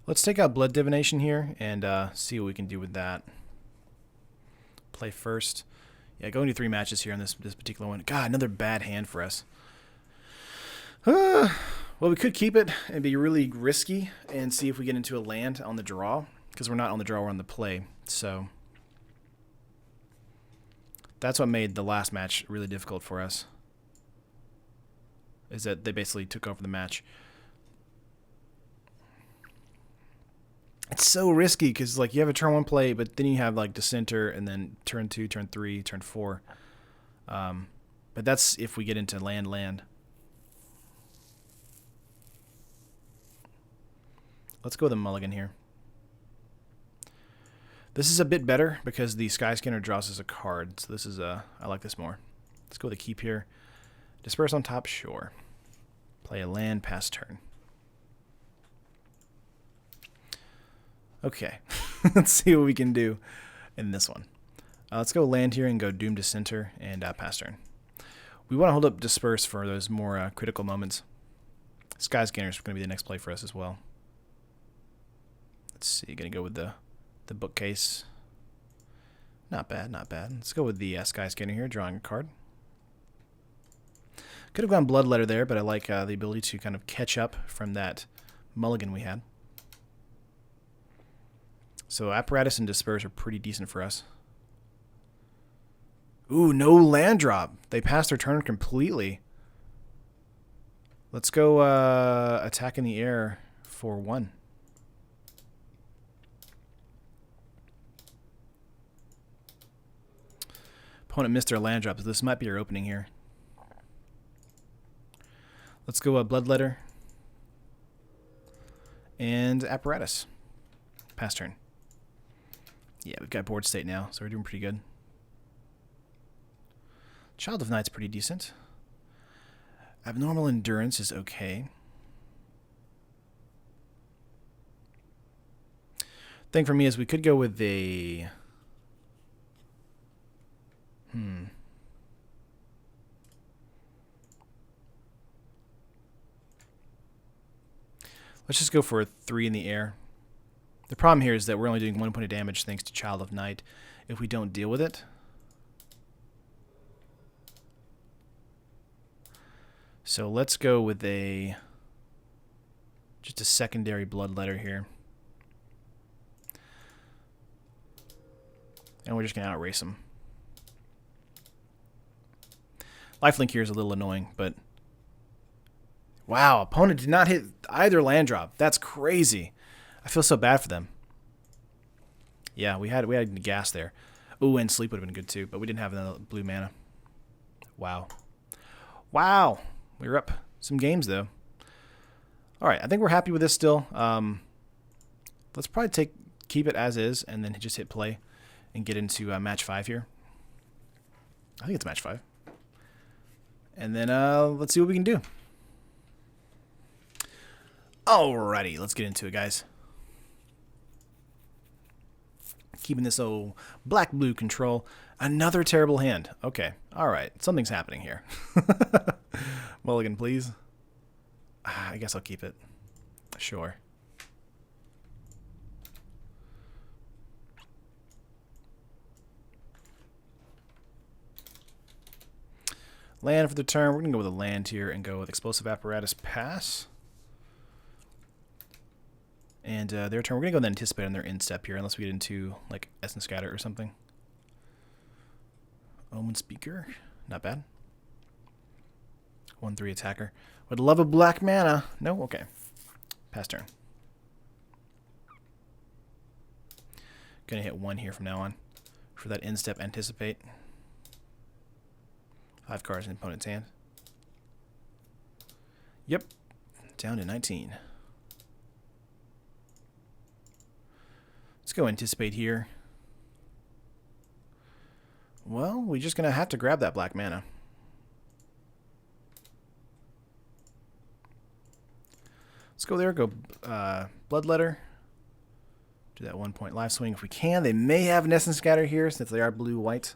Let's take out Blood Divination here and see what we can do with that. Play first. Yeah, going to 3 matches here on this particular one. God, another bad hand for us. Well, we could keep it and be really risky and see if we get into a land on the draw. Because we're not on the draw, we're on the play. So that's what made the last match really difficult for us. Is that they basically took over the match. It's so risky because like you have a turn 1 play, but then you have like Dissenter, and then turn 2, turn 3, turn 4. But that's if we get into land. Let's go with a mulligan here. This is a bit better because the Skyscanner draws us a card. So this is I like this more. Let's go with a keep here. Disperse on top, sure. Play a land, pass turn. Okay, let's see what we can do in this one. Let's go land here and go Doom Dissenter and pass turn. We want to hold up Disperse for those more critical moments. Skyscanner is going to be the next play for us as well. Let's see, going to go with the bookcase. Not bad, not bad. Let's go with the Skyscanner here, drawing a card. Could have gone Bloodletter there, but I like the ability to kind of catch up from that mulligan we had. So Apparatus and Disperse are pretty decent for us. Ooh, no land drop. They passed their turn completely. Let's go attack in the air for 1. Opponent missed their land drop, so this might be our opening here. Let's go Bloodletter and Apparatus. Pass turn. Yeah, we've got board state now, so we're doing pretty good. Child of Night's pretty decent. Abnormal Endurance is okay. Thing for me is we could go with a... Let's just go for a 3 in the air. The problem here is that we're only doing 1 point of damage thanks to Child of Night if we don't deal with it. So let's go with just a secondary Bloodletter here. And we're just going to outrace him. Lifelink here is a little annoying, but... Wow, opponent did not hit either land drop. That's crazy. I feel so bad for them. Yeah, we had gas there. Ooh, and sleep would have been good too, but we didn't have the blue mana. Wow. Wow. We were up some games though. All right, I think we're happy with this still. Let's probably keep it as is and then just hit play and get into match 5 here. I think it's match 5. And then let's see what we can do. Alrighty, let's get into it, guys. Keeping this old black-blue control. Another terrible hand. Okay, alright. Something's happening here. Mulligan, please. I guess I'll keep it. Sure. Land for the turn. We're going to go with a land here and go with Explosive Apparatus, pass. And their turn, we're going to go and anticipate on their end step here, unless we get into, like, Essence Scatter or something. Omen Speaker, not bad. 1/3 attacker. Would love a black mana. No? Okay. Pass turn. Gonna hit 1 here from now on. For that end step, anticipate. 5 cards in the opponent's hand. Yep. Down to 19. Let's go anticipate here. Well, we're just going to have to grab that black mana. Let's go there, go Bloodletter. Do that 1 point live swing if we can. They may have an Essence Scatter here since they are blue-white.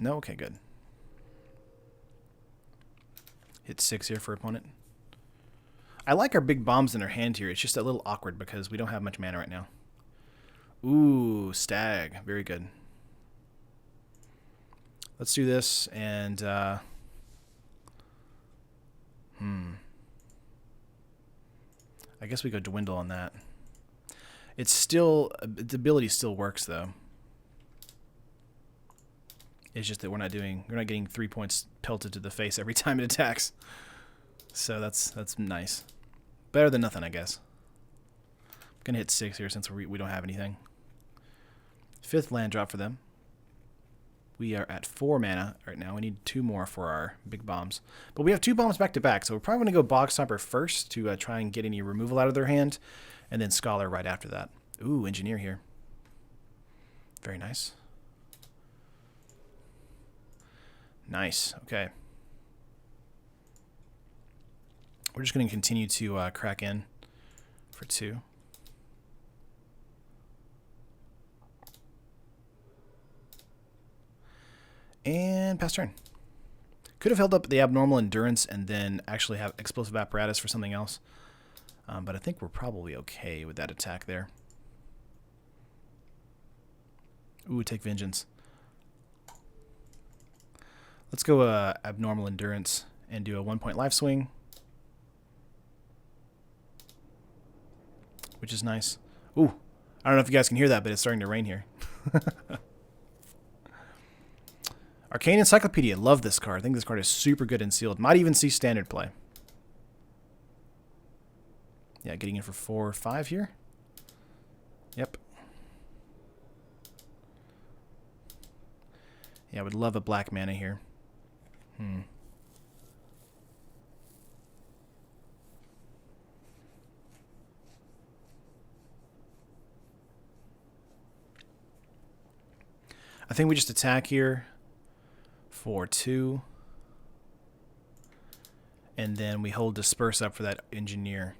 No? Okay, good. Hit 6 here for opponent. I like our big bombs in our hand here. It's just a little awkward because we don't have much mana right now. Ooh, Stag. Very good. Let's do this and... I guess we go Dwindle on that. It's still... The ability still works, though. It's just that we're not getting 3 points pelted to the face every time it attacks. So that's nice. Better than nothing, I guess. Gonna hit 6 here since we don't have anything. 5th land drop for them. We are at 4 mana right now. We need 2 more for our big bombs. But we have 2 bombs back to back, so we're probably going to go Box Stomper first to try and get any removal out of their hand, and then Scholar right after that. Ooh, Engineer here. Very nice. Nice. Okay. We're just going to continue to crack in for 2. And pass turn. Could have held up the Abnormal Endurance and then actually have Explosive Apparatus for something else. But I think we're probably okay with that attack there. Ooh, take Vengeance. Let's go Abnormal Endurance and do a 1-point life swing. Which is nice. Ooh, I don't know if you guys can hear that, but it's starting to rain here. Arcane Encyclopedia. Love this card. I think this card is super good and sealed. Might even see standard play. Yeah, getting in for 4 or 5 here. Yep. Yeah, I would love a black mana here. I think we just attack here for 2. And then we hold Disperse up for that Engineer.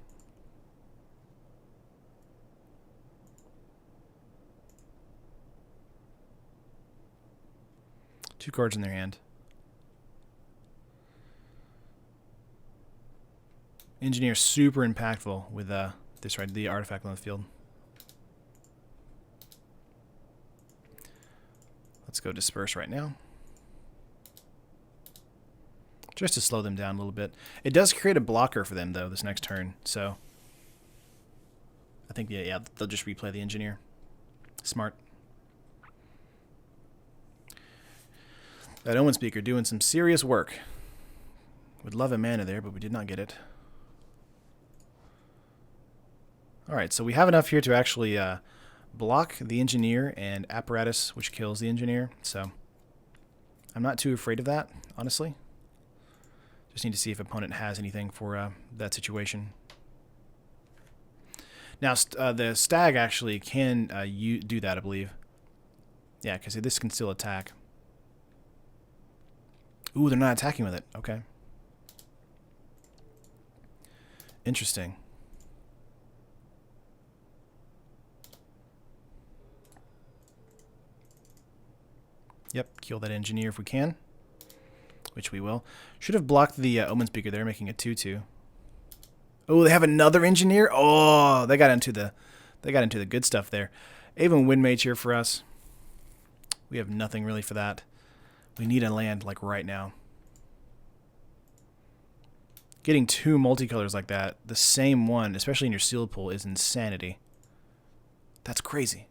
Two cards in their hand. Engineer super impactful with this right, the artifact on the field. Let's go Disperse right now. Just to slow them down a little bit. It does create a blocker for them, though, this next turn. So I think, yeah, they'll just replay the Engineer. Smart. That Omen Speaker doing some serious work. Would love a mana there, but we did not get it. Alright, so we have enough here to actually block the Engineer and Apparatus, which kills the Engineer. So I'm not too afraid of that, honestly. Just need to see if opponent has anything for that situation. Now, the Stag actually can do that, I believe. Yeah, because this can still attack. Ooh, they're not attacking with it. Okay. Interesting. Yep, kill that Engineer if we can. Which we will. Should have blocked the Omen Speaker there, making a 2/2. Oh, they have another Engineer. Oh, they got into the good stuff there. Even Windmage here for us. We have nothing really for that. We need a land like right now. Getting 2 multicolors like that, the same one, especially in your sealed pool, is insanity. That's crazy.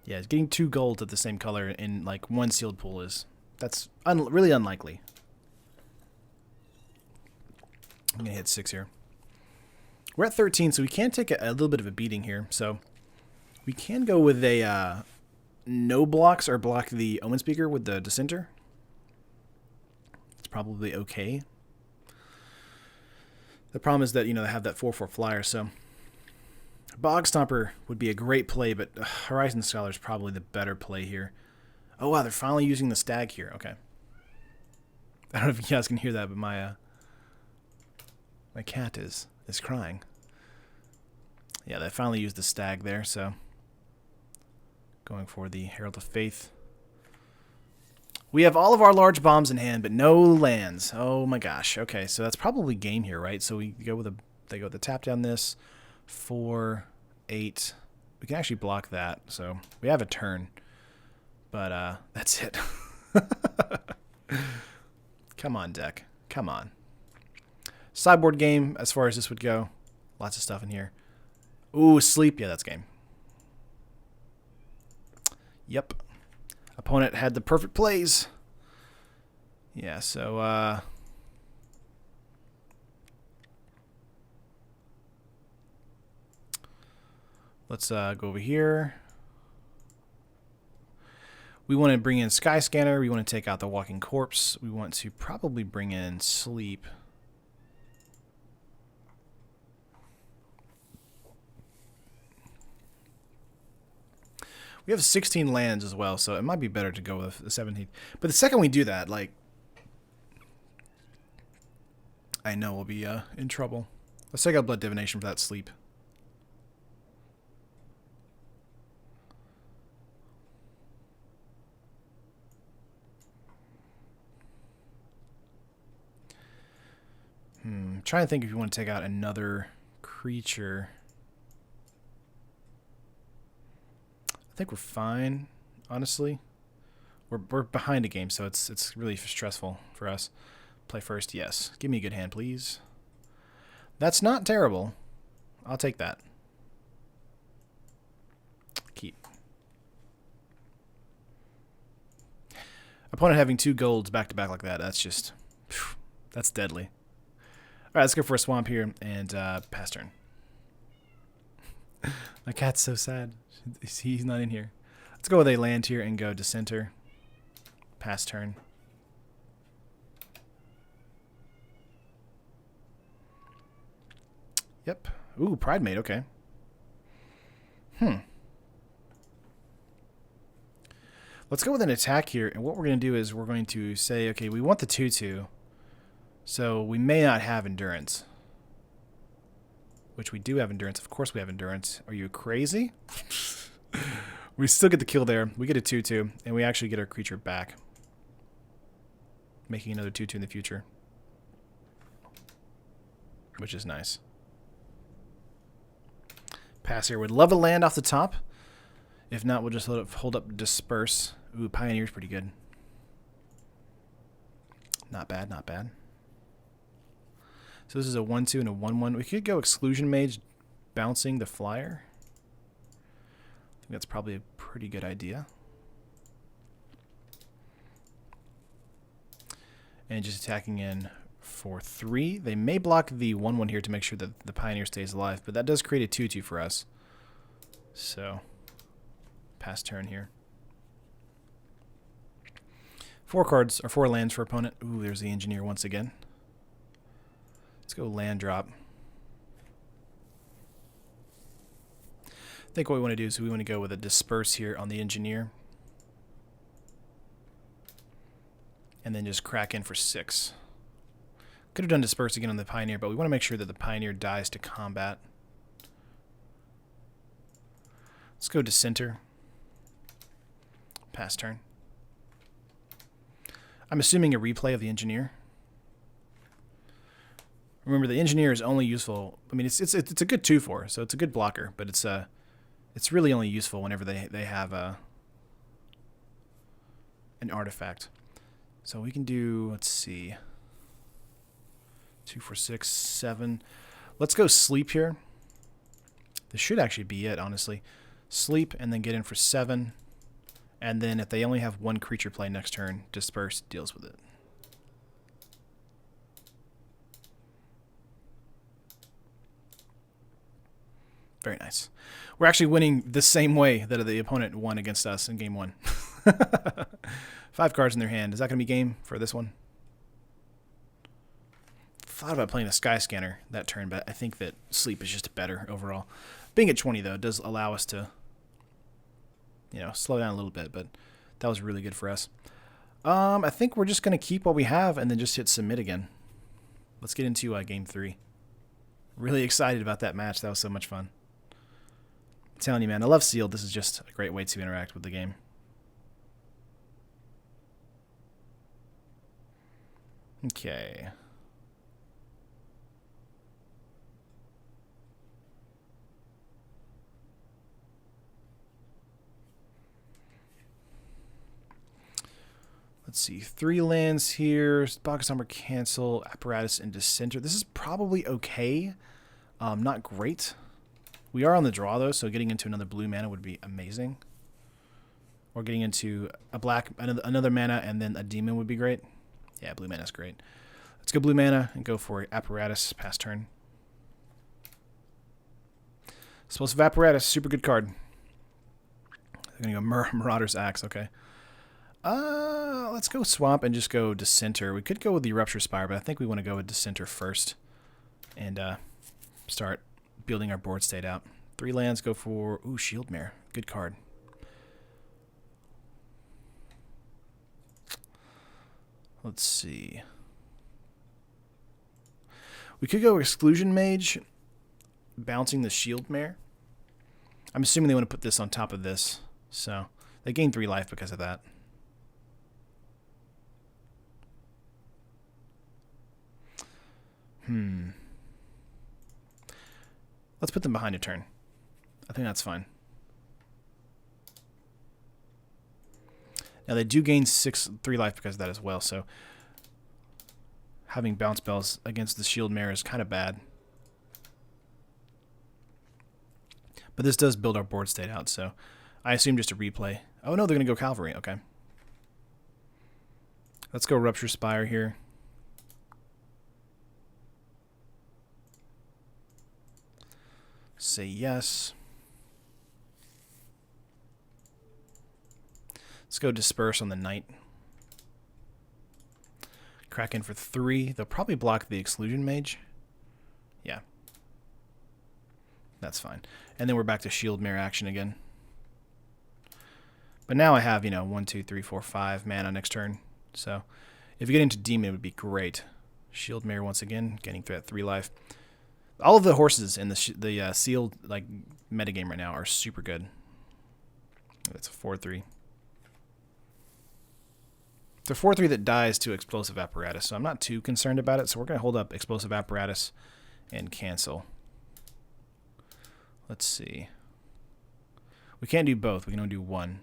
Yeah, getting 2 golds of the same color in like one sealed pool that's really unlikely. I'm gonna hit 6 here. We're at 13, so we can take a little bit of a beating here. So we can go with a no blocks or block the Omen Speaker with the Dissenter. It's probably okay. The problem is that, you know, they have that 4/4 flyer, so Bog Stomper would be a great play, but Horizon Scholar is probably the better play here. Oh, wow, they're finally using the Stag here. Okay. I don't know if you guys can hear that, but my cat is crying. Yeah, they finally used the Stag there, so going for the Herald of Faith. We have all of our large bombs in hand, but no lands. Oh my gosh. Okay, so that's probably game here, right? So we go with they go with the tap down this. 4, 8. We can actually block that, so we have a turn. But that's it. Come on, deck. Come on. Sideboard game, as far as this would go. Lots of stuff in here. Ooh, sleep. Yeah, that's game. Yep. Opponent had the perfect plays. Yeah, so Let's go over here. We want to bring in Sky Scanner. We want to take out the Walking Corpse. We want to probably bring in Sleep. We have 16 lands as well, so it might be better to go with the 17th. But the second we do that, like, I know we'll be in trouble. Let's take out Blood Divination for that Sleep. I'm trying to think if you want to take out another creature. I think we're fine, honestly. We're behind a game, so it's really stressful for us. Play first, yes. Give me a good hand, please. That's not terrible. I'll take that. Keep. Opponent having 2 golds back to back like that, that's just, that's deadly. Alright, let's go for a swamp here and pass turn. My cat's so sad. He's not in here. Let's go with a land here and go Dissenter. Pass turn. Yep. Ooh, Pride Mate, okay. Let's go with an attack here, and what we're going to do is we're going to say, okay, we want the 2/2, so we may not have Endurance. Which we do have Endurance. Of course we have Endurance. Are you crazy? We still get the kill there. We get a 2/2, and we actually get our creature back. Making another 2/2 in the future. Which is nice. Pass here. Would love a land off the top. If not, we'll just let it hold up Disperse. Ooh, Pioneer's pretty good. Not bad, not bad. So this is a 1/2 and a 1/1. We could go Exclusion Mage, bouncing the flyer. I think that's probably a pretty good idea. And just attacking in for 3. They may block the 1/1 here to make sure that the Pioneer stays alive, but that does create a 2/2 for us. So, pass turn here. 4 cards, or 4 lands for opponent. Ooh, there's the Engineer once again. Let's go land drop. I think what we want to do is we want to go with a Disperse here on the Engineer. And then just crack in for 6. Could have done Disperse again on the Pioneer, but we want to make sure that the Pioneer dies to combat. Let's go Dissenter. Pass turn. I'm assuming a replay of the Engineer. Remember, the Engineer is only useful. I mean, it's a good 2/4, so it's a good blocker, but it's really only useful whenever they have an artifact. So we can do, let's see, 2, 4, 6, 7. Let's go Sleep here. This should actually be it, honestly. Sleep and then get in for 7. And then if they only have 1 creature play next turn, Disperse deals with it. Very nice. We're actually winning the same way that the opponent won against us in game 1. 5 cards in their hand. Is that going to be game for this one? Thought about playing a Sky Scanner that turn, but I think that Sleep is just better overall. Being at 20, though, does allow us to, slow down a little bit, but that was really good for us. I think we're just going to keep what we have and then just hit submit again. Let's get into game 3. Really excited about that match. That was so much fun. I'm telling you, man, I love Sealed. This is just a great way to interact with the game. Okay. Let's see, 3 lands here. Box Armor, cancel, Apparatus, and Dissenter. This is probably okay. Not great. We are on the draw, though, so getting into another blue mana would be amazing. Or getting into a black, another mana, and then a demon would be great. Yeah, blue mana is great. Let's go blue mana and go for Apparatus, pass turn. Explosive Apparatus, super good card. They're going to go Marauder's Axe, okay. Let's go Swamp and just go Dissenter. We could go with the Rupture Spire, but I think we want to go with Dissenter first. And start building our board state out. 3 lands, go for... Ooh, Shieldmare. Good card. Let's see. We could go Exclusion Mage, bouncing the Shieldmare. I'm assuming they want to put this on top of this. So, they gain 3 life because of that. Let's put them behind a turn. I think that's fine. Now they do gain 3 life because of that as well, so having bounce spells against the Shieldmare is kind of bad. But this does build our board state out, so I assume just a replay. Oh no, they're going to go Cavalry, okay. Let's go Rupture Spire here. Say yes. Let's go Disperse on the Knight. Crack in for 3. They'll probably block the Exclusion Mage. Yeah. That's fine. And then we're back to Shieldmare action again. But now I have, 1, 2, 3, 4, 5 mana next turn. So if you get into Demon, it would be great. Shieldmare once again, getting 3 life. All of the horses in the sealed metagame right now are super good. That's a 4/3. It's a 4/3 that dies to Explosive Apparatus, so I'm not too concerned about it. So we're going to hold up Explosive Apparatus and cancel. Let's see. We can't do both. We can only do one.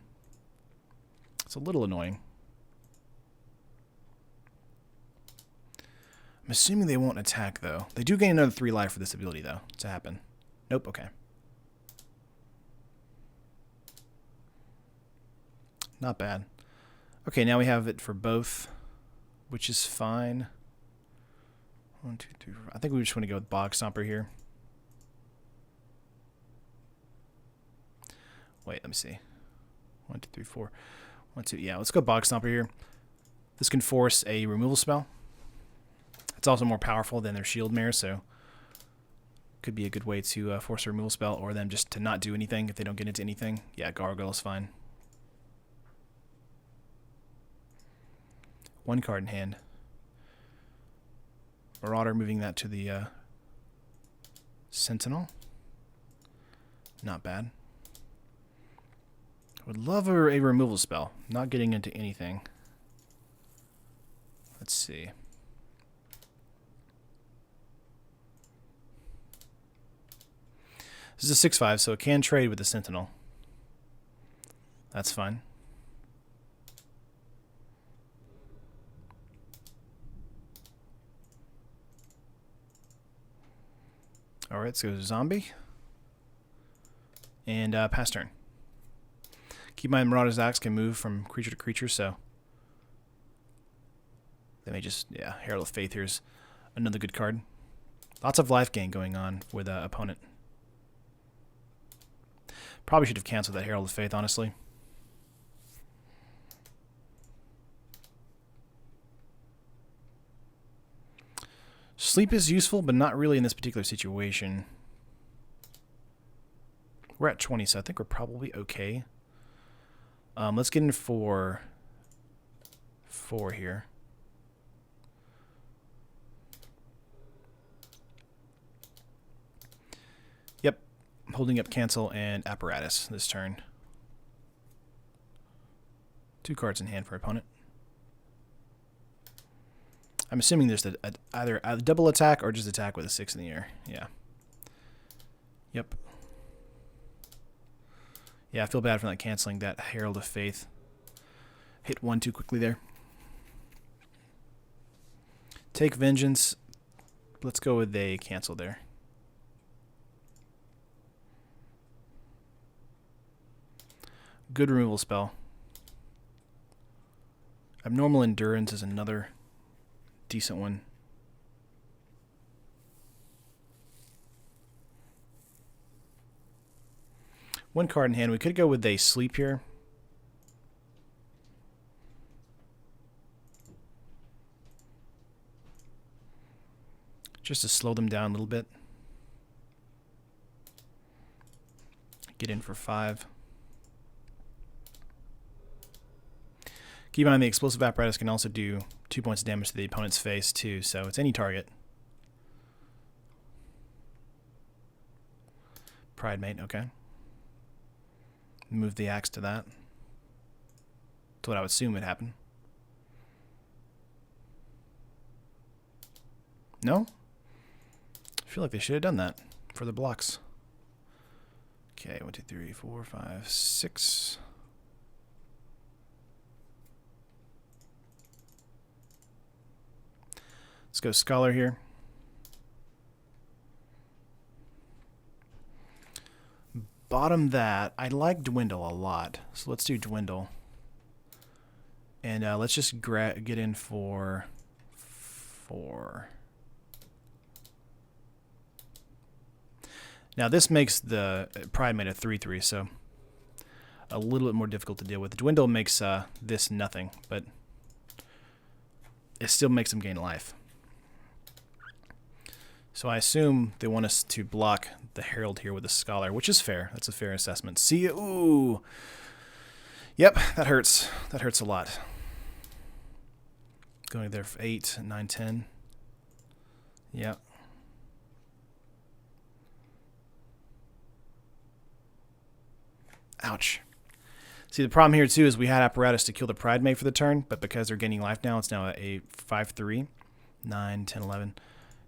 It's a little annoying. I'm assuming they won't attack, though. They do gain another 3 life for this ability, though, to happen. Nope, okay. Not bad. Okay, now we have it for both, which is fine. 1, 2, 3, 4. I think we just want to go with Bog Stomper here. Wait, let me see. 1, 2, 3, 4. 1, 2. Yeah, let's go Bog Stomper here. This can force a removal spell. It's also more powerful than their Shieldmare, so could be a good way to force a removal spell, or them just to not do anything if they don't get into anything. Yeah, Gargoyle is fine. 1 card in hand. Marauder, moving that to the Sentinel. Not bad. Would love a removal spell. Not getting into anything. Let's see. This is a 6/5, so it can trade with the Sentinel. That's fine. Alright, let's go Zombie. And pass turn. Keep in mind Marauder's Axe can move from creature to creature, so they may just, yeah, Herald of Faith here's another good card. Lots of life gain going on with opponent. Probably should have canceled that Herald of Faith, honestly. Sleep is useful, but not really in this particular situation. We're at 20, so I think we're probably okay. Let's get in for 4 here. Yep, holding up Cancel and Apparatus this turn. 2 cards in hand for opponent. I'm assuming there's either a double attack or just attack with a 6 in the air. Yeah. Yep. Yeah, I feel bad for not canceling that Herald of Faith. Hit 1 too quickly there. Take Vengeance. Let's go with a cancel there. Good removal spell. Abnormal Endurance is another decent one. One card in hand. We could go with a sleep here. Just to slow them down a little bit. Get in for 5. Keep in mind the explosive apparatus can also do 2 points of damage to the opponent's face too, so it's any target. Pride Mate, okay. Move the axe to that. That's what I would assume would happen. No? I feel like they should have done that for the blocks. Okay, 1, 2, 3, 4, 5, 6. Let's go Scholar here. Bottom that. I like Dwindle a lot, so let's do Dwindle. And let's just get in for 4. Now this makes the Pride Mate a 3/3, so a little bit more difficult to deal with. Dwindle makes this nothing, but it still makes them gain life. So I assume they want us to block the Herald here with the Scholar, which is fair. That's a fair assessment. See, ooh. Yep, that hurts. That hurts a lot. Going there for 8, 9, 10. Yeah. Ouch. See, the problem here, too, is we had Apparatus to kill the Pride Mate for the turn, but because they're gaining life now, it's now a 5/3. 9, 10, 11.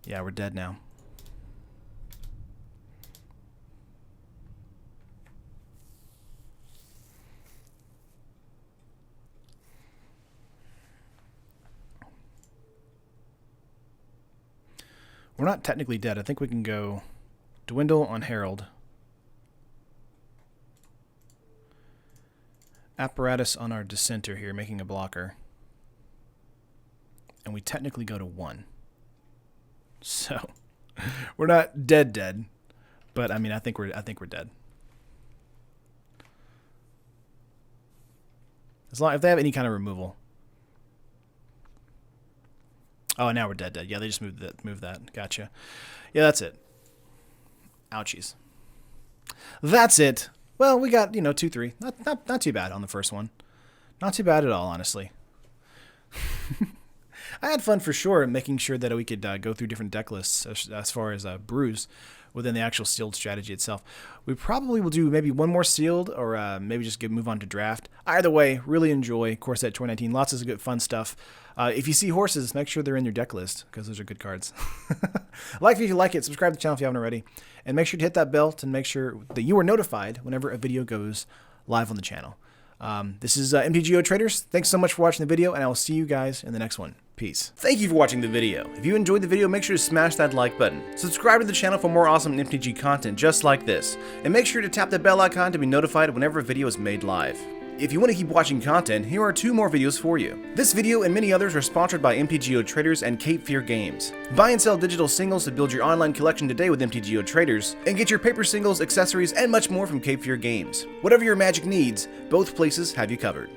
Yeah, we're dead now. We're not technically dead. I think we can go Dwindle on Herald. Apparatus on our Dissenter here, making a blocker. And we technically go to 1. So we're not dead, but I mean I think we're dead. As long if they have any kind of removal. Oh, now we're dead. Yeah, they just moved that. Gotcha. Yeah, that's it. Ouchies. That's it. Well, we got 2, 3. Not too bad on the first one. Not too bad at all, honestly. I had fun for sure making sure that we could go through different deck lists as far as brews within the actual sealed strategy itself. We probably will do maybe one more sealed or maybe just move on to draft. Either way, really enjoy Core Set 2019. Lots of good fun stuff. If you see horses, make sure they're in your deck list because those are good cards. Like if you like it, subscribe to the channel if you haven't already, and make sure to hit that bell to make sure that you are notified whenever a video goes live on the channel. This is MTGO Traders. Thanks so much for watching the video, and I will see you guys in the next one. Peace. Thank you for watching the video. If you enjoyed the video, make sure to smash that like button. Subscribe to the channel for more awesome MTG content just like this. And make sure to tap the bell icon to be notified whenever a video is made live. If you want to keep watching content, here are 2 more videos for you. This video and many others are sponsored by MTGO Traders and Cape Fear Games. Buy and sell digital singles to build your online collection today with MTGO Traders, and get your paper singles, accessories, and much more from Cape Fear Games. Whatever your Magic needs, both places have you covered.